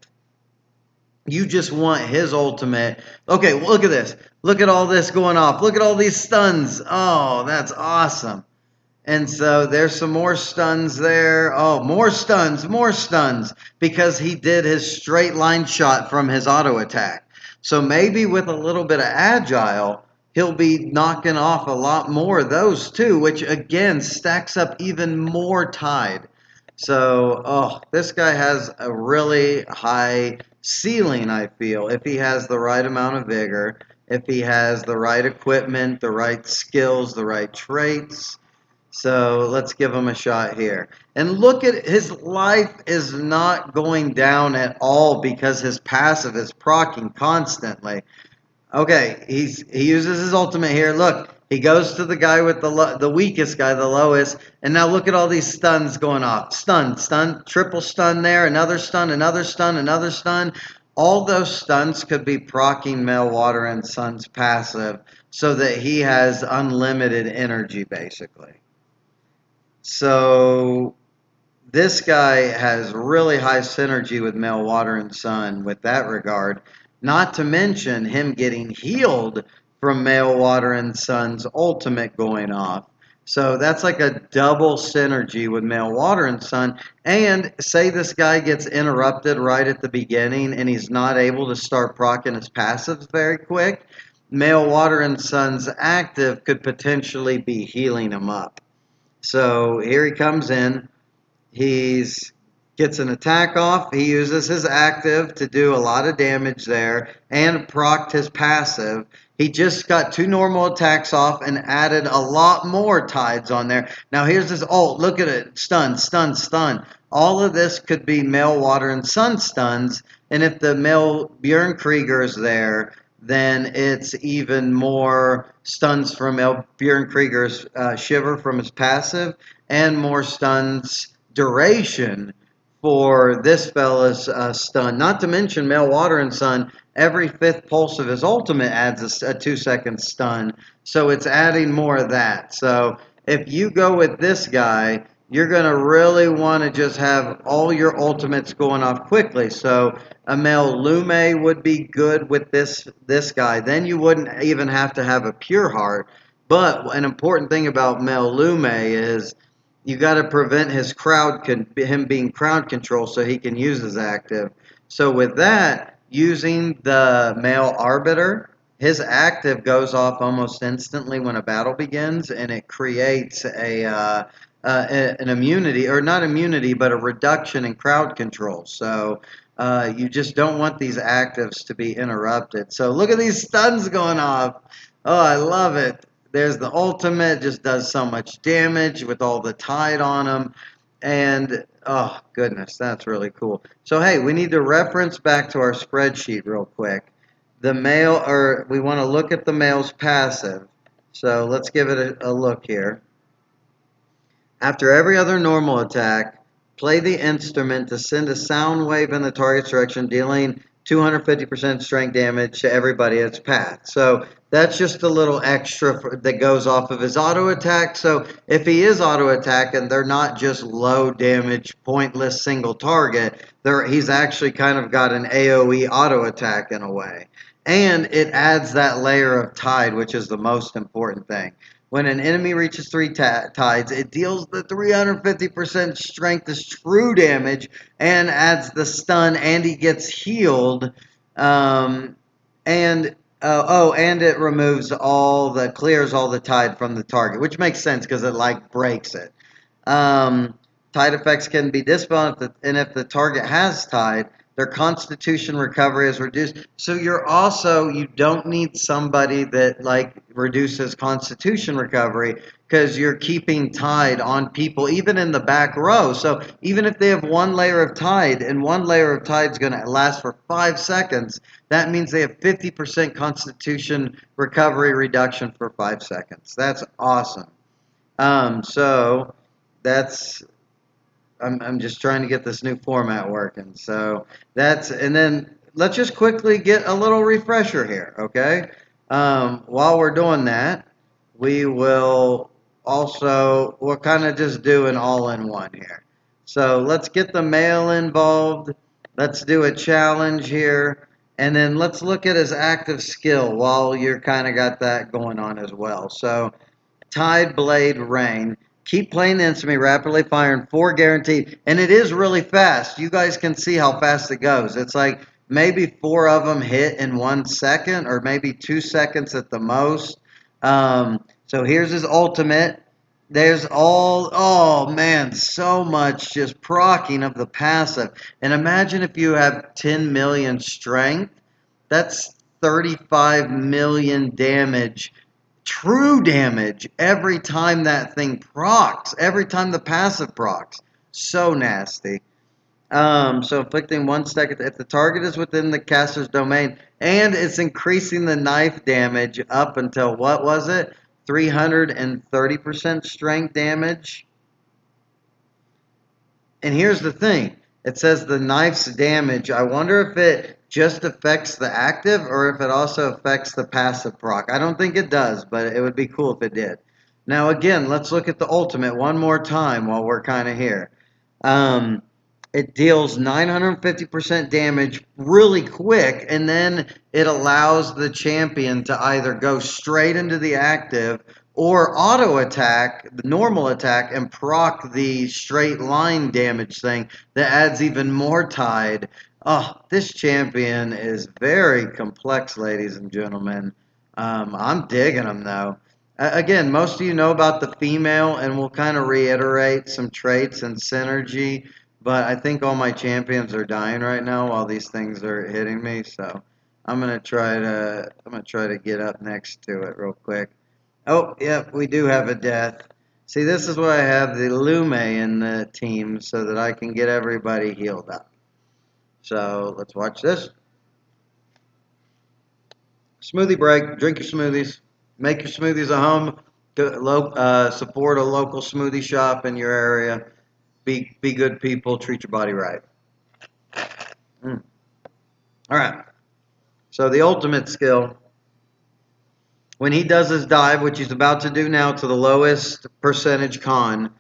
You just want his ultimate. Okay, well, look at this. Look at all this going off. Look at all these stuns. Oh, that's awesome. And so there's some more stuns there. Oh, more stuns, because he did his straight line shot from his auto attack. So maybe with a little bit of agile, he'll be knocking off a lot more of those too, which again stacks up even more tide. So, oh, this guy has a really high ceiling, I feel, if he has the right amount of vigor, if he has the right equipment, the right skills, the right traits. So let's give him a shot here. And look at his life is not going down at all because his passive is proccing constantly. Okay, he uses his ultimate here. Look, he goes to the guy with the weakest guy, the lowest, and now look at all these stuns going off. Stun, triple stun there, another stun, another stun, another stun. All those stuns could be proccing Male Water and Sun's passive so that he has unlimited energy, basically. So this guy has really high synergy with Male Water and Sun with that regard. Not to mention him getting healed from Male Water and Sun's ultimate going off. So that's like a double synergy with Male Water and Sun. And say this guy gets interrupted right at the beginning and he's not able to start proccing his passives very quick. Male Water and Sun's active could potentially be healing him up. So here he comes in. He's gets an attack off. He uses his active to do a lot of damage there and procced his passive. He just got 2 normal attacks off and added a lot more tides on there. Now here's his ult. Look at it. Stun, stun, stun. All of this could be Male Water and Sun stuns. And if the male Bjorn Krieger is there, then it's even more stuns from Bjorn Krieger's shiver from his passive and more stuns duration for this fella's stun. Not to mention Male Water and Sun, every 5th pulse of his ultimate adds a 2-second stun. So it's adding more of that. So if you go with this guy, you're going to really want to just have all your ultimates going off quickly. So a Male Lume would be good with this guy. Then you wouldn't even have to have a Pure Heart. But an important thing about Male Lume is you got to prevent him being crowd control so he can use his active. So with that, using the male arbiter, his active goes off almost instantly when a battle begins, and it creates an immunity, or not immunity, but a reduction in crowd control. So you just don't want these actives to be interrupted. So look at these stuns going off. Oh, I love it. There's the ultimate, just does so much damage with all the tide on them. And, oh, goodness, that's really cool. So, hey, we need to reference back to our spreadsheet real quick. The male, or we want to look at the male's passive. So let's give it a look here. After every other normal attack, play the instrument to send a sound wave in the target's direction, dealing 250% strength damage to everybody in its path. So that's just a little extra that goes off of his auto attack. So if he is auto attacking, they're not just low damage, pointless single target. He's actually kind of got an AoE auto attack in a way. And it adds that layer of tide, which is the most important thing. When an enemy reaches 3 tides, it deals the 350% strength as true damage and adds the stun, and he gets healed. And it clears all the tide from the target, which makes sense because it like breaks it. Tide effects can be dispelled, if the target has tide, their constitution recovery is reduced. So you don't need somebody that like reduces constitution recovery, because you're keeping tide on people even in the back row. So even if they have one layer of tide, and one layer of tide is going to last for 5 seconds, that means they have 50% constitution recovery reduction for 5 seconds. That's awesome. So that's I'm just trying to get this new format working. So and then let's just quickly get a little refresher here, okay? While we're doing that, we'll kind of just do an all-in-one here. So let's get the male involved. Let's do a challenge here. And then let's look at his active skill while you're kind of got that going on as well. So Tide Blade Rain. Keep playing the instrument, rapidly firing 4 guaranteed. And it is really fast. You guys can see how fast it goes. It's like maybe 4 of them hit in 1 second, or maybe 2 seconds at the most. So here's his ultimate. Oh man, so much just proccing of the passive. And imagine if you have 10 million strength. That's 35 million damage, true damage, every time that thing procs, every time the passive procs. So nasty. So inflicting 1 second if the target is within the caster's domain, and it's increasing the knife damage up until, what was it? 330% strength damage. And here's the thing. It says the knife's damage. I wonder if it just affects the active, or if it also affects the passive proc. I don't think it does, but it would be cool if it did. Now again, let's look at the ultimate one more time while we're kind of here. It deals 950% damage really quick, and then it allows the champion to either go straight into the active or auto attack, the normal attack, and proc the straight line damage thing that adds even more tide. Oh, this champion is very complex, ladies and gentlemen. I'm digging him, though. Again, most of you know about the female, and we'll kind of reiterate some traits and synergy. But I think all my champions are dying right now while these things are hitting me. So I'm gonna try to get up next to it real quick. Oh, yep, we do have a death. See, this is why I have the Lume in the team, so that I can get everybody healed up. So let's watch this. Smoothie break. Drink your smoothies. Make your smoothies at home. Support a local smoothie shop in your area. Be good people. Treat your body right. All right. So the ultimate skill, when he does his dive, which he's about to do now to the lowest percentage con,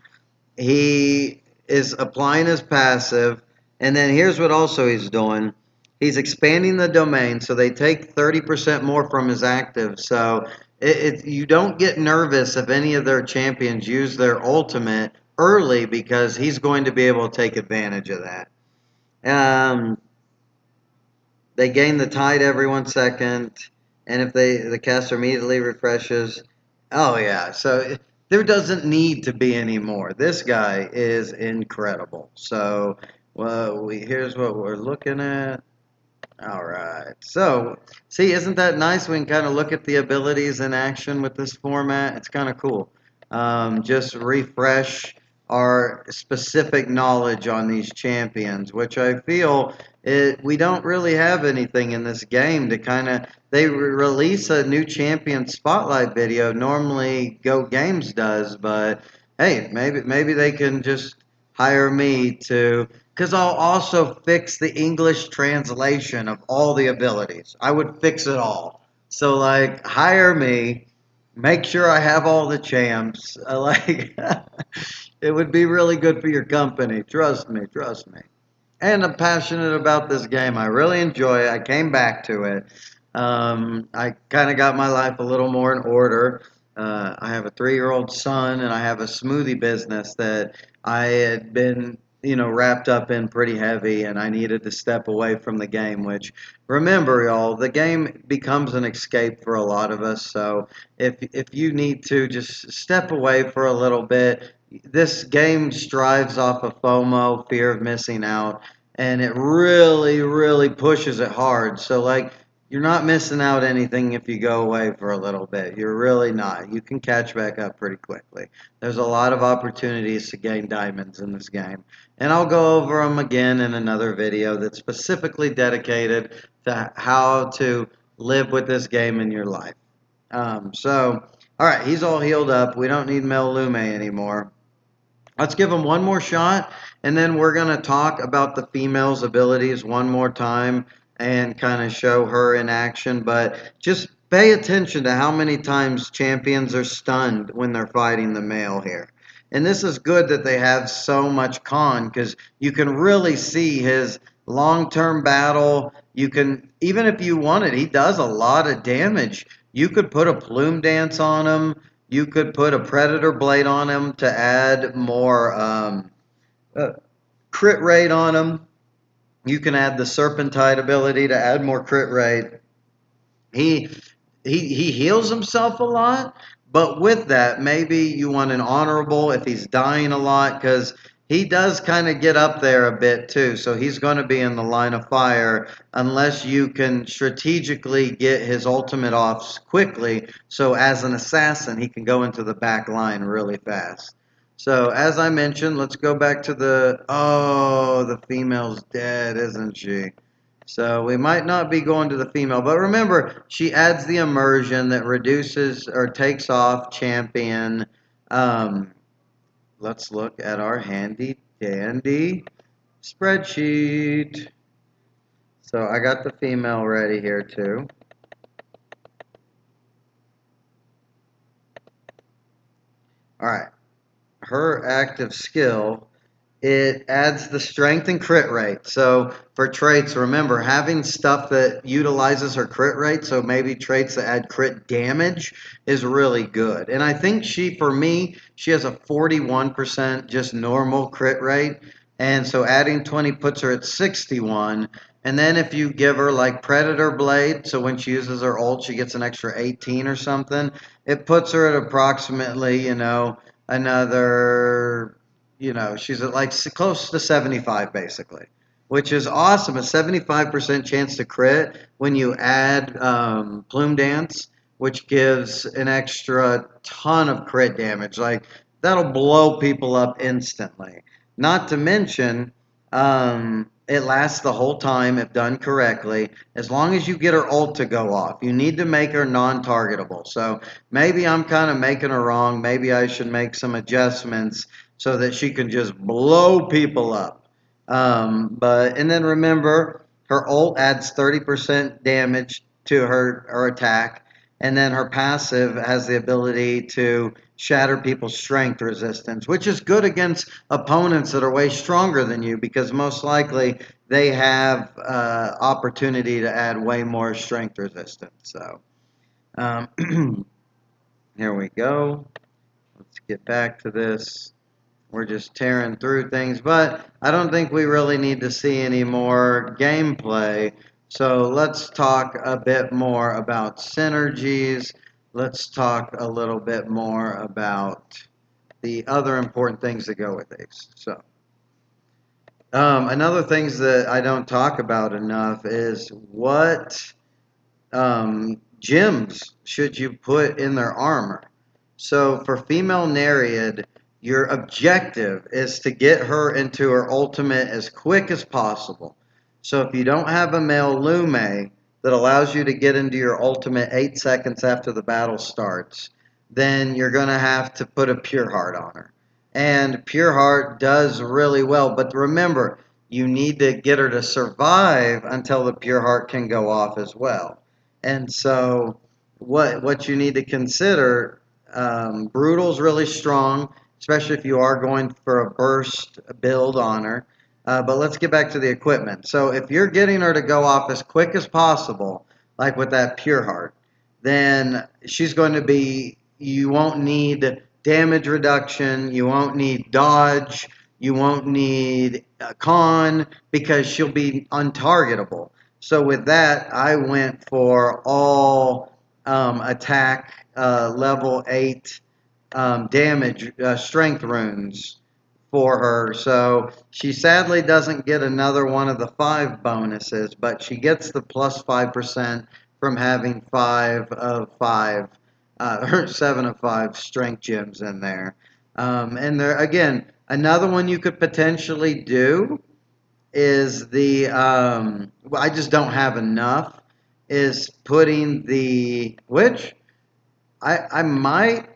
he is applying his passive, and then here's what also he's doing. He's expanding the domain, so they take 30% more from his active. So you don't get nervous if any of their champions use their ultimate early because he's going to be able to take advantage of that. Um, they gain the tide every 1 second, and if the caster immediately refreshes, oh yeah. So there doesn't need to be any more. This guy is incredible. So well, here's what we're looking at. All right. So, see, isn't that nice? We can kind of look at the abilities in action with this format. It's kind of cool. Just refresh our specific knowledge on these champions, which I feel we don't really have anything in this game to kind of. They release a new champion spotlight video. Normally, Go Games does, but hey, maybe they can just hire me to because I'll also fix the English translation of all the abilities. I would fix it all. So, like, hire me, make sure I have all the champs. Like, it would be really good for your company. Trust me, trust me. And I'm passionate about this game. I really enjoy it. I came back to it. I kind of got my life a little more in order. I have a 3-year-old son, and I have a smoothie business that I had been, wrapped up in pretty heavy, and I needed to step away from the game. Which, remember, y'all, the game becomes an escape for a lot of us. So if you need to just step away for a little bit, this game strives off of FOMO, fear of missing out, and it really, really pushes it hard. So, like, you're not missing out anything if you go away for a little bit. You're really not. You can catch back up pretty quickly. There's a lot of opportunities to gain diamonds in this game. And I'll go over them again in another video that's specifically dedicated to how to live with this game in your life. All right, he's all healed up. We don't need Mel Lume anymore. Let's give him one more shot, and then we're going to talk about the female's abilities one more time and kind of show her in action. But just pay attention to how many times champions are stunned when they're fighting the male here. And this is good that they have so much con because you can really see his long-term battle. You can, even if you wanted, he does a lot of damage. You could put a plume dance on him. You could put a Predator Blade on him to add more crit rate on him. You can add the Serpentine ability to add more crit rate. He he heals himself a lot, but with that, maybe you want an honorable if he's dying a lot, because he does kind of get up there a bit too. So he's going to be in the line of fire unless you can strategically get his ultimate off quickly. So as an assassin, he can go into the back line really fast. So as I mentioned, let's go back to the female's dead, isn't she? So we might not be going to the female, but remember, she adds the immersion that reduces or takes off champion. Um, let's look at our handy dandy spreadsheet. So I got the female ready here too. All right, her active skill, it adds the strength and crit rate. So for traits, remember, having stuff that utilizes her crit rate, so maybe traits that add crit damage, is really good. And I think for me, she has a 41% just normal crit rate. And so adding 20 puts her at 61. And then if you give her like Predator Blade, so when she uses her ult, she gets an extra 18 or something, it puts her at approximately, another, she's at like close to 75 basically, which is awesome. A 75% chance to crit when you add Plume Dance, which gives an extra ton of crit damage. Like, that'll blow people up instantly. Not to mention, it lasts the whole time if done correctly, as long as you get her ult to go off. You need to make her non-targetable. So maybe I'm kind of making her wrong. Maybe I should make some adjustments so that she can just blow people up. And then remember, her ult adds 30% damage to her attack, and then her passive has the ability to shatter people's strength resistance, which is good against opponents that are way stronger than you because most likely they have opportunity to add way more strength resistance. So here we go. Let's get back to this. We're just tearing through things, but I don't think we really need to see any more gameplay. So let's talk a bit more about synergies. Let's talk a little bit more about the other important things that go with these. So another things that I don't talk about enough is what gems should you put in their armor. So for female Nereid, your objective is to get her into her ultimate as quick as possible. So if you don't have a male Lume that allows you to get into your ultimate 8 seconds after the battle starts, then you're going to have to put a Pure Heart on her. And Pure Heart does really well, but remember, you need to get her to survive until the Pure Heart can go off as well. And so what you need to consider, Brutal's really strong, especially if you are going for a burst build on her. But let's get back to the equipment. So if you're getting her to go off as quick as possible, like with that Pure Heart, then she's going to be, you won't need damage reduction, you won't need dodge, you won't need con, because she'll be untargetable. So with that, I went for all attack level 8 damage strength runes for her. So she sadly doesn't get another one of the 5 bonuses, but she gets the plus 5% from having 5 of 5 or 7 of 5 strength gems in there. And there again, another one you could potentially do is the I just don't have enough, is putting the, which I might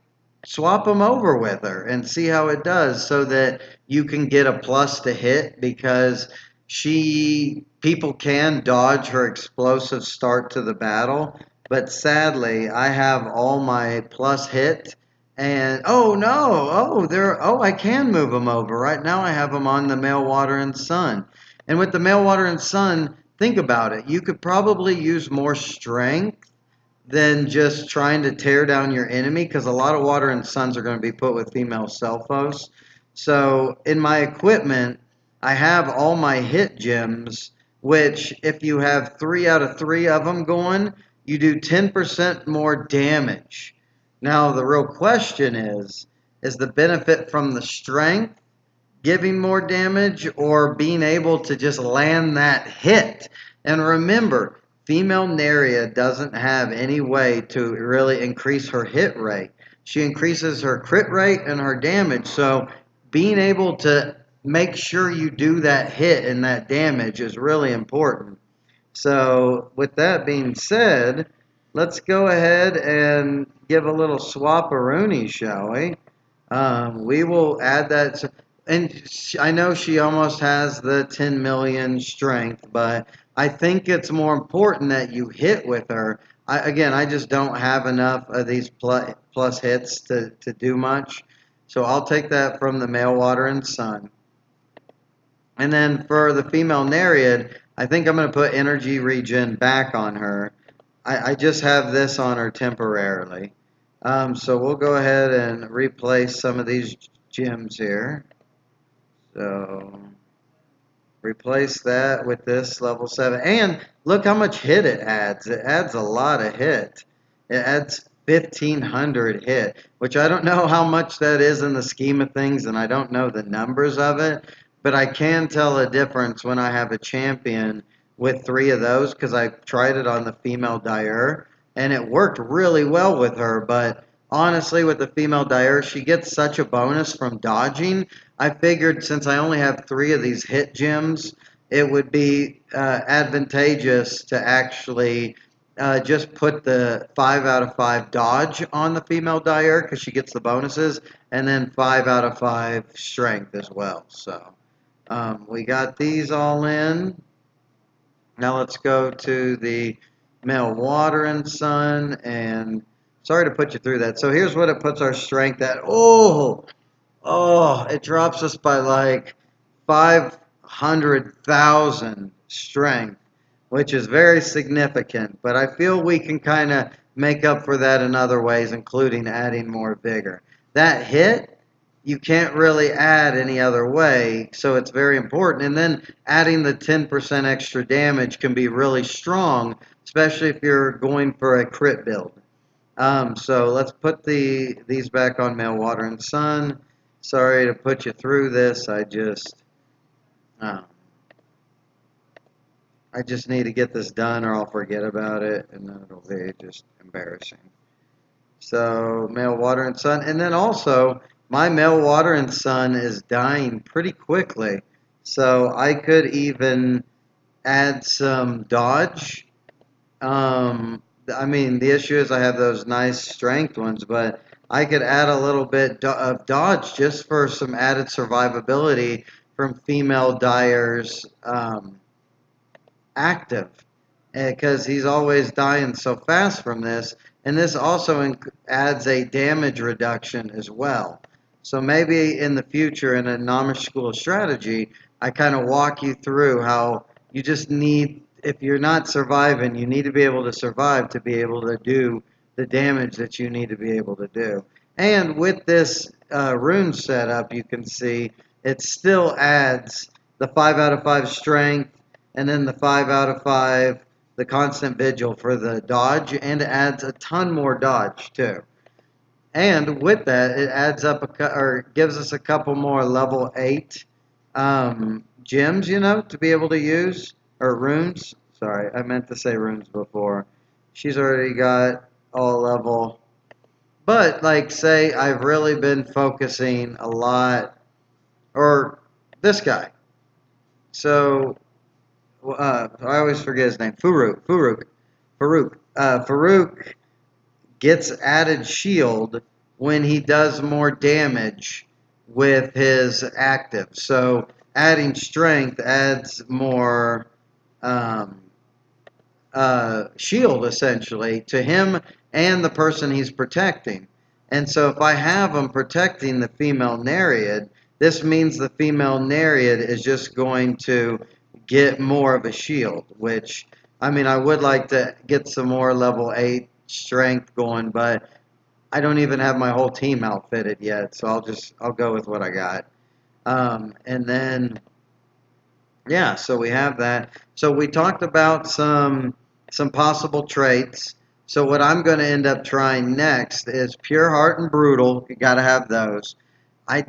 swap them over with her and see how it does, so that you can get a plus to hit, because people can dodge her explosive start to the battle, but sadly I have all my plus hit, and oh no, I can move them over. Right now I have them on the Male Water and Sun. And with the Male Water and Sun, think about it, you could probably use more strength than just trying to tear down your enemy, because a lot of Water and Suns are going to be put with female Selphos. So in my equipment, I have all my hit gems, which if you have 3 out of 3 of them going, you do 10% more damage. Now the real question is the benefit from the strength giving more damage, or being able to just land that hit? And remember, female Neria doesn't have any way to really increase her hit rate. She increases her crit rate and her damage. So being able to make sure you do that hit and that damage is really important. So with that being said, let's go ahead and give a little swap-a-rooney, shall we? We will add that. And I know she almost has the 10 million strength, but I think it's more important that you hit with her. Again, I just don't have enough of these plus hits to do much. So I'll take that from the Male Water and Sun. And then for the female Nereid, I think I'm going to put energy regen back on her. I just have this on her temporarily. So we'll go ahead and replace some of these gems here. So replace that with this level 7. And look how much hit it adds. It adds a lot of hit. It adds 1,500 hit, which I don't know how much that is in the scheme of things, and I don't know the numbers of it, but I can tell a difference when I have a champion with 3 of those, because I tried it on the female Dire, and it worked really well with her. But honestly, with the female Dire, she gets such a bonus from dodging. I figured since I only have 3 of these hit gems, it would be advantageous to actually just put the 5 out of 5 dodge on the female Dire, because she gets the bonuses, and then 5 out of 5 strength as well. So we got these all in. Now let's go to the Male Water and Sun, and sorry to put you through that. So here's what it puts our strength at. Oh, it drops us by like 500,000 strength, which is very significant. But I feel we can kind of make up for that in other ways, including adding more vigor. That hit, you can't really add any other way, so it's very important. And then adding the 10% extra damage can be really strong, especially if you're going for a crit build. So let's put these back on Male Water and Sun. Sorry to put you through this. Uh, I just need to get this done, or I'll forget about it, and then it'll be just embarrassing. So Male Water and Sun, and then also my Male Water and Sun is dying pretty quickly. So I could even add some dodge. I mean, the issue is I have those nice strength ones, but I could add a little bit of dodge just for some added survivability from female dyers active, because he's always dying so fast from this. And this also adds a damage reduction as well. So maybe in the future, in a Nomish school strategy, I kind of walk you through how you just need, if you're not surviving, you need to be able to survive to be able to do the damage that you need to be able to do. And with this rune setup, you can see it still adds the 5 out of 5 strength, and then the 5 out of 5, the constant vigil for the dodge, and it adds a ton more dodge too. And with that, it adds up or gives us a couple more level 8 gems, to be able to use, or runes. Sorry, I meant to say runes before. She's already got all level. But like, say I've really been focusing a lot, or this guy. So I always forget his name. Farouk gets added shield when he does more damage with his active. So adding strength adds more um, shield essentially to him and the person he's protecting. And so if I have him protecting the female Nereid, this means the female Nereid is just going to get more of a shield, which, I mean, I would like to get some more level 8 strength going, but I don't even have my whole team outfitted yet, so I'll go with what I got. And then yeah, so we have that. So we talked about some possible traits. So what I'm going to end up trying next is Pure Heart and Brutal. You got to have those. I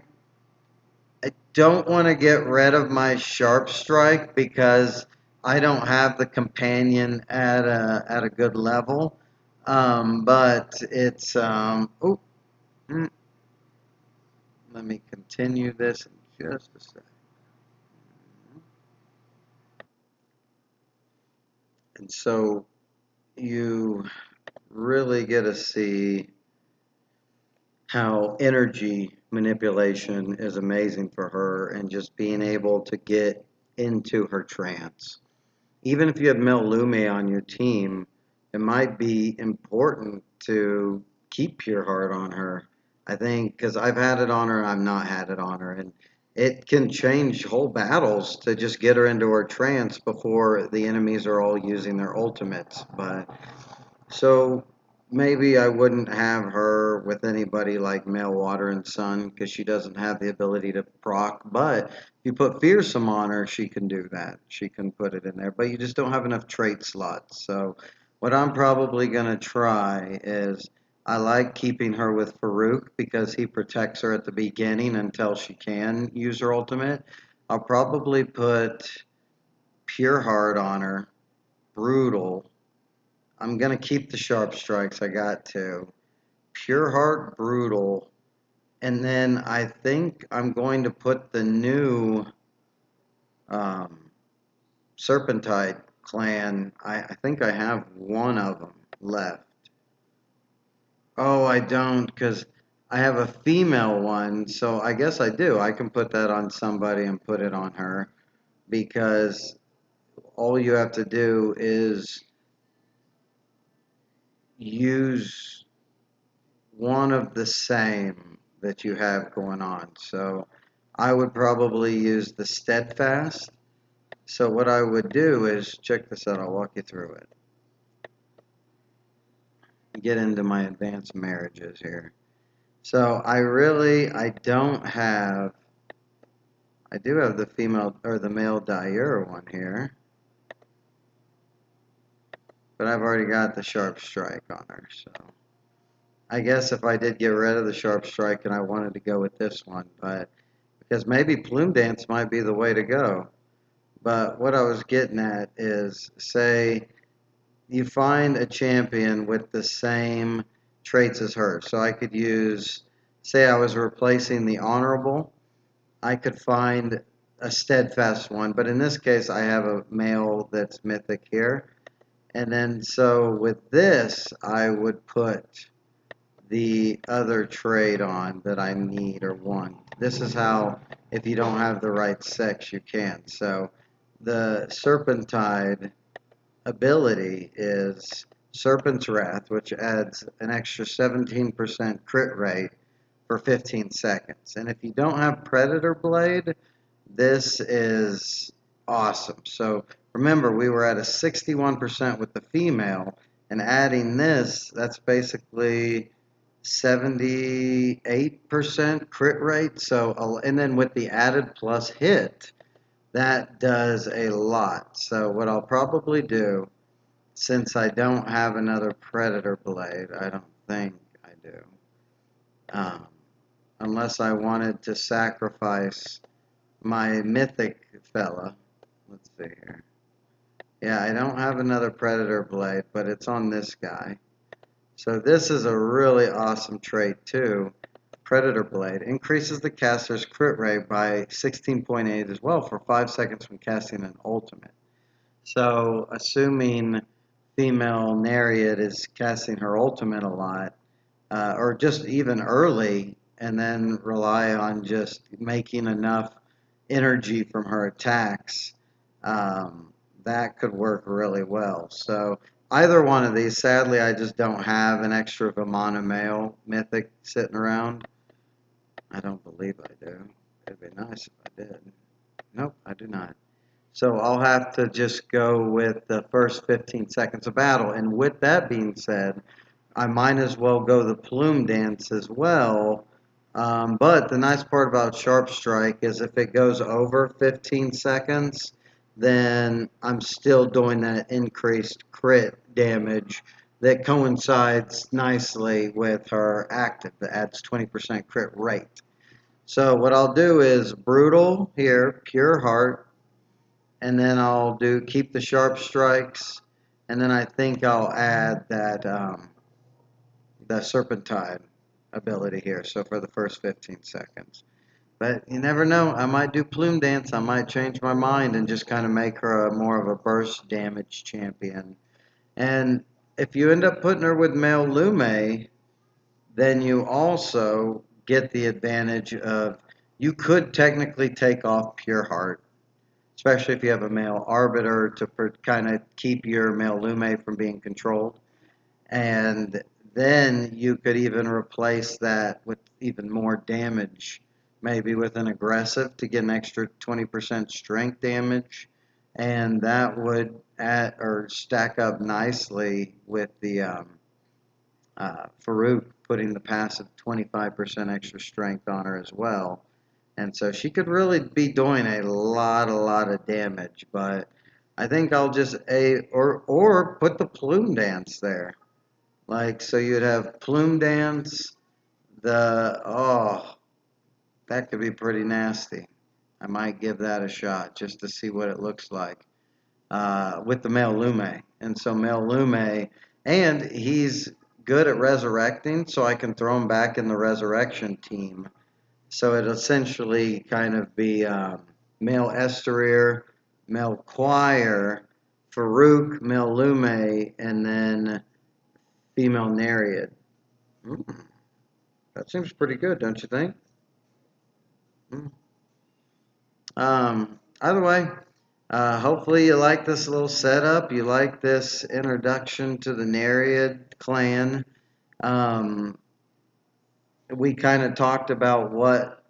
I don't want to get rid of my Sharp Strike because I don't have the companion at a good level. But it's let me continue this in just a sec. And so you really get to see how energy manipulation is amazing for her and just being able to get into her trance. Even if you have Mel Lume on your team, it might be important to keep Pure Heart on her. I think because I've had it on her and I've not had it on her, and it can change whole battles to just get her into her trance before the enemies are all using their ultimates. But so maybe I wouldn't have her with anybody like Male Water and Sun because she doesn't have the ability to proc. But if you put Fearsome on her, she can do that. She can put it in there. But you just don't have enough trait slots. So what I'm probably going to try is I like keeping her with Farouk because he protects her at the beginning until she can use her ultimate. I'll probably put Pure Heart on her, Brutal. I'm going to keep the sharp strikes. I got to. Pure Heart Brutal. And then I think I'm going to put the new um, Serpentine clan. I think I have one of them left. Oh, I don't, because I have a female one. So I guess I do. I can put that on somebody and put it on her because all you have to do is use one of the same that you have going on. So I would probably use the steadfast. So what I would do is, check this out, I'll walk you through it. Get into my advanced marriages here. So I don't have, I do have the female, or the male Dire one here. But I've already got the Sharp Strike on her, so. I guess if I did get rid of the Sharp Strike and I wanted to go with this one, but because maybe Plume Dance might be the way to go. But what I was getting at is, say you find a champion with the same traits as her. So I could use, say I was replacing the Honorable, I could find a Steadfast one, but in this case I have a male that's mythic here. And then so with this, I would put the other trait on that I need or want. This is how, if you don't have the right sex, you can. So the Serpentide ability is Serpent's Wrath, which adds an extra 17% crit rate for 15 seconds. And if you don't have Predator Blade, this is awesome. So remember, we were at a 61% with the female, and adding this, that's basically 78% crit rate. So, and then with the added plus hit, that does a lot. So what I'll probably do, since I don't have another Predator Blade, I don't think I do, um, unless I wanted to sacrifice my mythic fella. Let's see here. Yeah, I don't have another Predator Blade, but it's on this guy. So this is a really awesome trait too. Predator Blade increases the caster's crit rate by 16.8 as well for 5 seconds when casting an ultimate. So assuming female Nereid is casting her ultimate a lot, or just even early, and then rely on just making enough energy from her attacks, that could work really well. So either one of these, sadly, I just don't have an extra Vimana male mythic sitting around. I don't believe I do. It'd be nice if I did. Nope, I do not. So I'll have to just go with the first 15 seconds of battle. And with that being said, I might as well go the Plume Dance as well. But the nice part about Sharp Strike is if it goes over 15 seconds, then I'm still doing that increased crit damage that coincides nicely with her active that adds 20% crit rate. So what I'll do is Brutal here, Pure Heart, and then I'll do keep the Sharp Strikes, and then I think I'll add that the Serpentine ability here, so for the first 15 seconds. But you never know, I might do Plume Dance, I might change my mind and just kind of make her a more of a burst damage champion. And if you end up putting her with male Lume, then you also get the advantage of, you could technically take off Pure Heart, especially if you have a male Arbiter to kind of keep your male Lume from being controlled. And then you could even replace that with even more damage, maybe with an aggressive to get an extra 20% strength damage. And that would add or stack up nicely with the Farouk putting the passive 25% extra strength on her as well. And so she could really be doing a lot of damage. But I think I'll just or put the Plume Dance there. Like, so you'd have Plume Dance, that could be pretty nasty. I might give that a shot just to see what it looks like with the male Lume. And so male Lume, and he's good at resurrecting, so I can throw him back in the resurrection team. So it essentially kind of be male Esterier, male Choir, Farouk, male Lume, and then female Nereid. That seems pretty good, don't you think? Mm. Either way, hopefully you like this little setup. You like this introduction to the Nereid clan. Um, we kind of talked about what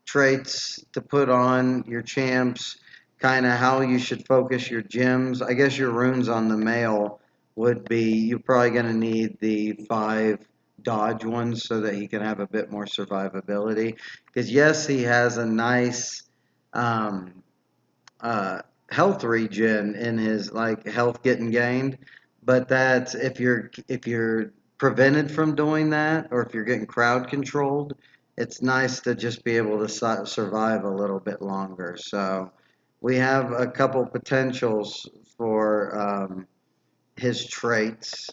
traits to put on your champs, kind of how you should focus your gems. I guess your runes on the male would be, you're probably going to need the 5 dodge ones so that he can have a bit more survivability. Because yes, he has a nice um, uh, health regen in his like health getting gained, but that's if you're prevented from doing that, or if you're getting crowd controlled, it's nice to just be able to survive a little bit longer. So we have a couple potentials for his traits.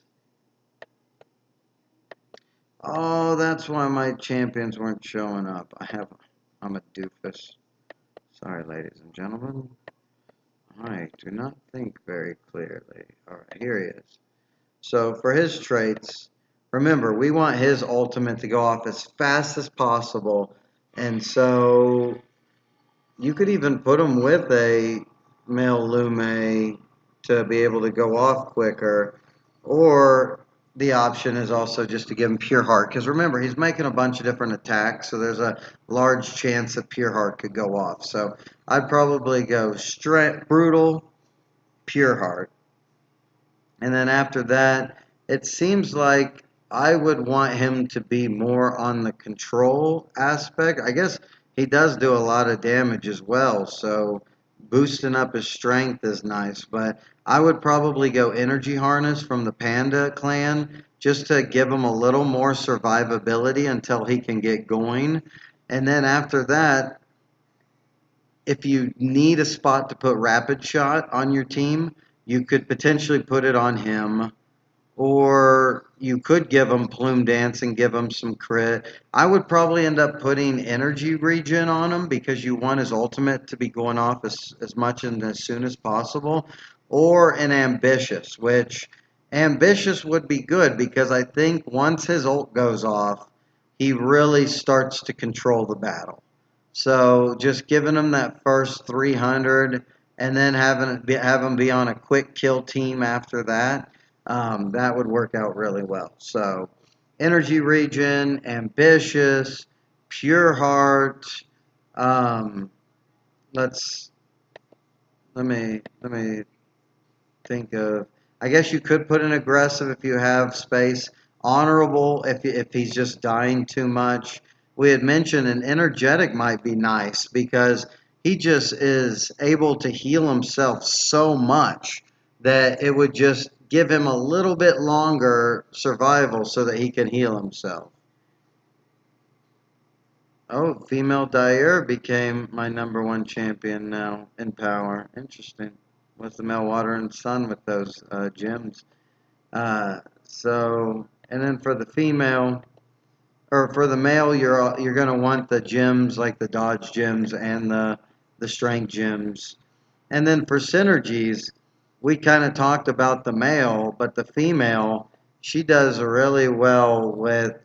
Oh, that's why my champions weren't showing up. I'm a doofus. Sorry, ladies and gentlemen. I do not think very clearly. All right, here he is. So for his traits, remember, we want his ultimate to go off as fast as possible. And so you could even put him with a male Lume to be able to go off quicker. Or the option is also just to give him Pure Heart. Because remember, he's making a bunch of different attacks, so there's a large chance that Pure Heart could go off. So I'd probably go Brutal, Pure Heart. And then after that, it seems like I would want him to be more on the control aspect. I guess he does do a lot of damage as well, so boosting up his strength is nice. But I would probably go Energy Harness from the Panda clan just to give him a little more survivability until he can get going. And then after that, if you need a spot to put Rapid Shot on your team, you could potentially put it on him, or you could give him Plume Dance and give him some crit. I would probably end up putting Energy Regen on him because you want his ultimate to be going off as much and as soon as possible, or an Ambitious, which Ambitious would be good because I think once his ult goes off, he really starts to control the battle. So just giving him that first 300 and then have him be on a quick kill team after that, that would work out really well. So Energy Regen, Ambitious, Pure Heart. Um, let's let me think of. I guess you could put an aggressive if you have space. Honorable if he's just dying too much. We had mentioned an energetic might be nice because he just is able to heal himself so much that it would just give him a little bit longer survival so that he can heal himself. Oh, female Dyer became my #1 champion now in power. Interesting. With the male Water and Sun with those gems. And then for the female, or for the male, you're gonna want the gems like the dodge gems and the strength gems. And then for synergies, we kind of talked about the male, but the female, she does really well with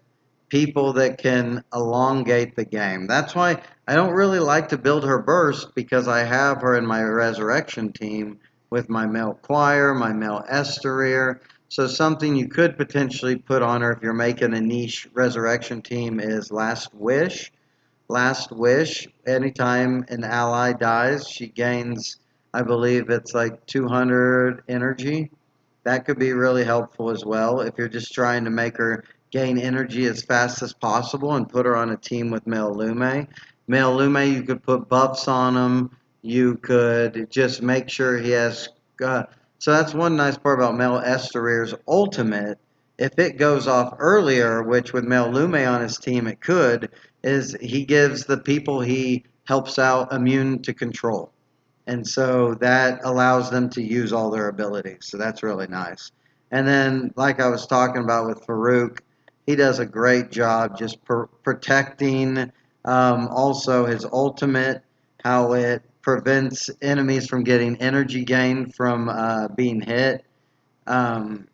people that can elongate the game. That's why I don't really like to build her burst because I have her in my resurrection team with my male choir, my male Esterier. So something you could potentially put on her if you're making a niche resurrection team is Last Wish. Last Wish, anytime an ally dies, she gains, I believe it's like 200 energy. That could be really helpful as well if you're just trying to make her gain energy as fast as possible and put her on a team with Male Lume. Male Lume, you could put buffs on him. You could just make sure he has. So that's one nice part about Male Esterier's ultimate. If it goes off earlier, which with Male Lume on his team it could, is he gives the people he helps out immune to control. And so that allows them to use all their abilities. So that's really nice. And then, like I was talking about with Farouk, he does a great job just protecting also his ultimate, how it prevents enemies from getting energy gain from being hit. Um,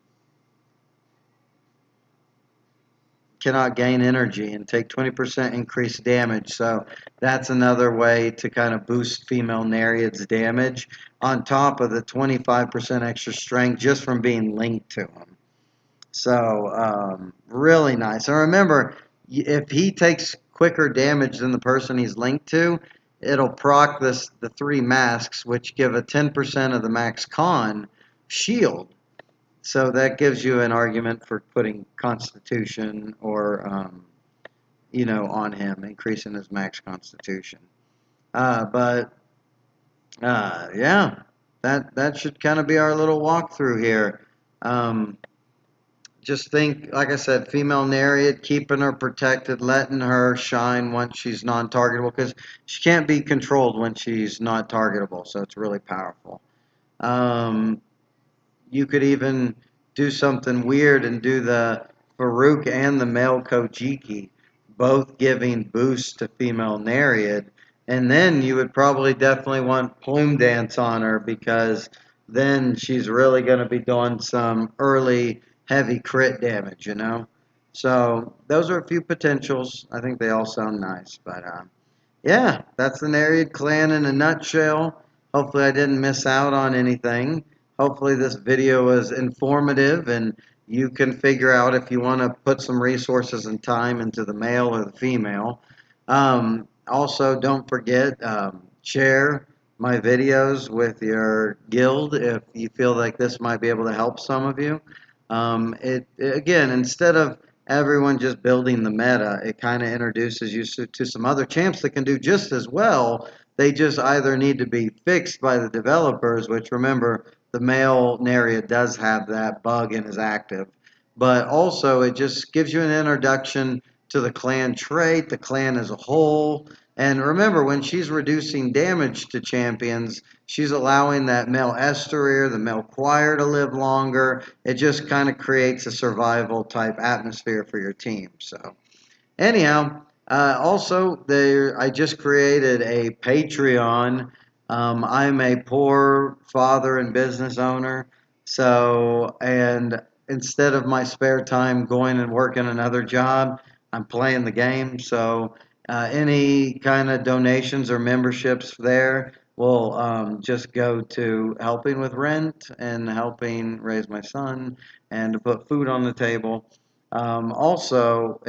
cannot gain energy and take 20% increased damage. So that's another way to kind of boost female Nereid's damage on top of the 25% extra strength just from being linked to him. So really nice. And remember, if he takes quicker damage than the person he's linked to, it'll proc the 3 masks, which give a 10% of the max con shield. So that gives you an argument for putting Constitution or, on him, increasing his max Constitution. But yeah, that should kind of be our little walkthrough here. Um, just think, like I said, female Nereid, keeping her protected, letting her shine once she's non-targetable, because she can't be controlled when she's not targetable, so it's really powerful. Um, you could even do something weird and do the Farouk and the male Kojiki, both giving boosts to female Nereid. And then you would probably definitely want Plume Dance on her, because then she's really going to be doing some early heavy crit damage. So those are a few potentials. I think they all sound nice. But yeah, that's the Nereid clan in a nutshell. Hopefully I didn't miss out on anything. Hopefully this video was informative and you can figure out if you want to put some resources and time into the male or the female. Also, don't forget, share my videos with your guild if you feel like this might be able to help some of you. Again, instead of everyone just building the meta, it kind of introduces you to some other champs that can do just as well. They just either need to be fixed by the developers, which, remember, the male Neria does have that bug in his active. But also it just gives you an introduction to the clan trait, the clan as a whole. And remember, when she's reducing damage to champions, she's allowing that male Estorir, the male choir, to live longer. It just kind of creates a survival type atmosphere for your team. So anyhow, also there, I just created a Patreon. I'm a poor father and business owner, so and instead of my spare time going and working another job, I'm playing the game. So any kind of donations or memberships there will just go to helping with rent and helping raise my son and to put food on the table. Also,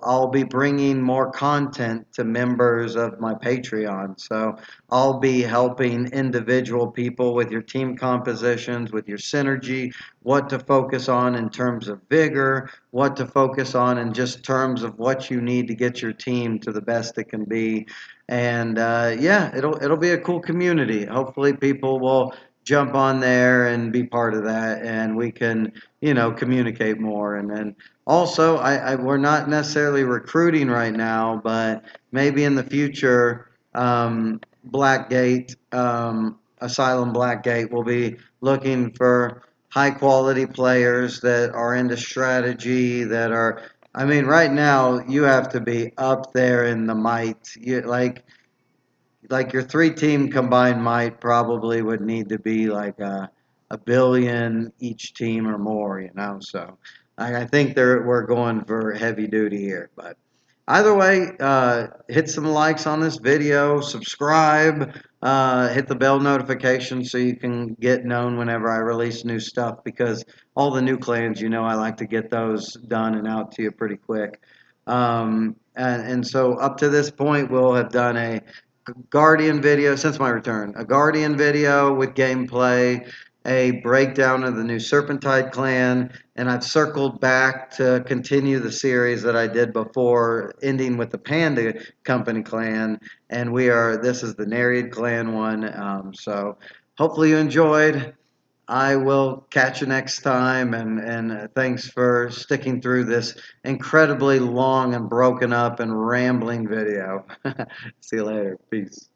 I'll be bringing more content to members of my Patreon. So I'll be helping individual people with your team compositions, with your synergy, what to focus on in terms of vigor, what to focus on in just terms of what you need to get your team to the best it can be. And yeah, it'll be a cool community. Hopefully, people will jump on there and be part of that, and we can communicate more. And then also, we're not necessarily recruiting right now, but maybe in the future, Blackgate, Asylum Blackgate will be looking for high quality players that are into strategy, I mean, right now, you have to be up there in the might. Like your three-team combined might probably would need to be like a billion each team or more. So I think we're going for heavy duty here. But either way, hit some likes on this video, subscribe, hit the bell notification so you can get known whenever I release new stuff, because all the new clans, I like to get those done and out to you pretty quick. And so up to this point, we'll have done a Guardian video since my return. A Guardian video with gameplay, a breakdown of the new Serpentide clan, and I've circled back to continue the series that I did before, ending with the Panda Company clan. And this is the Nereid Clan one. So hopefully you enjoyed. I will catch you next time, and thanks for sticking through this incredibly long and broken up and rambling video. See you later. Peace.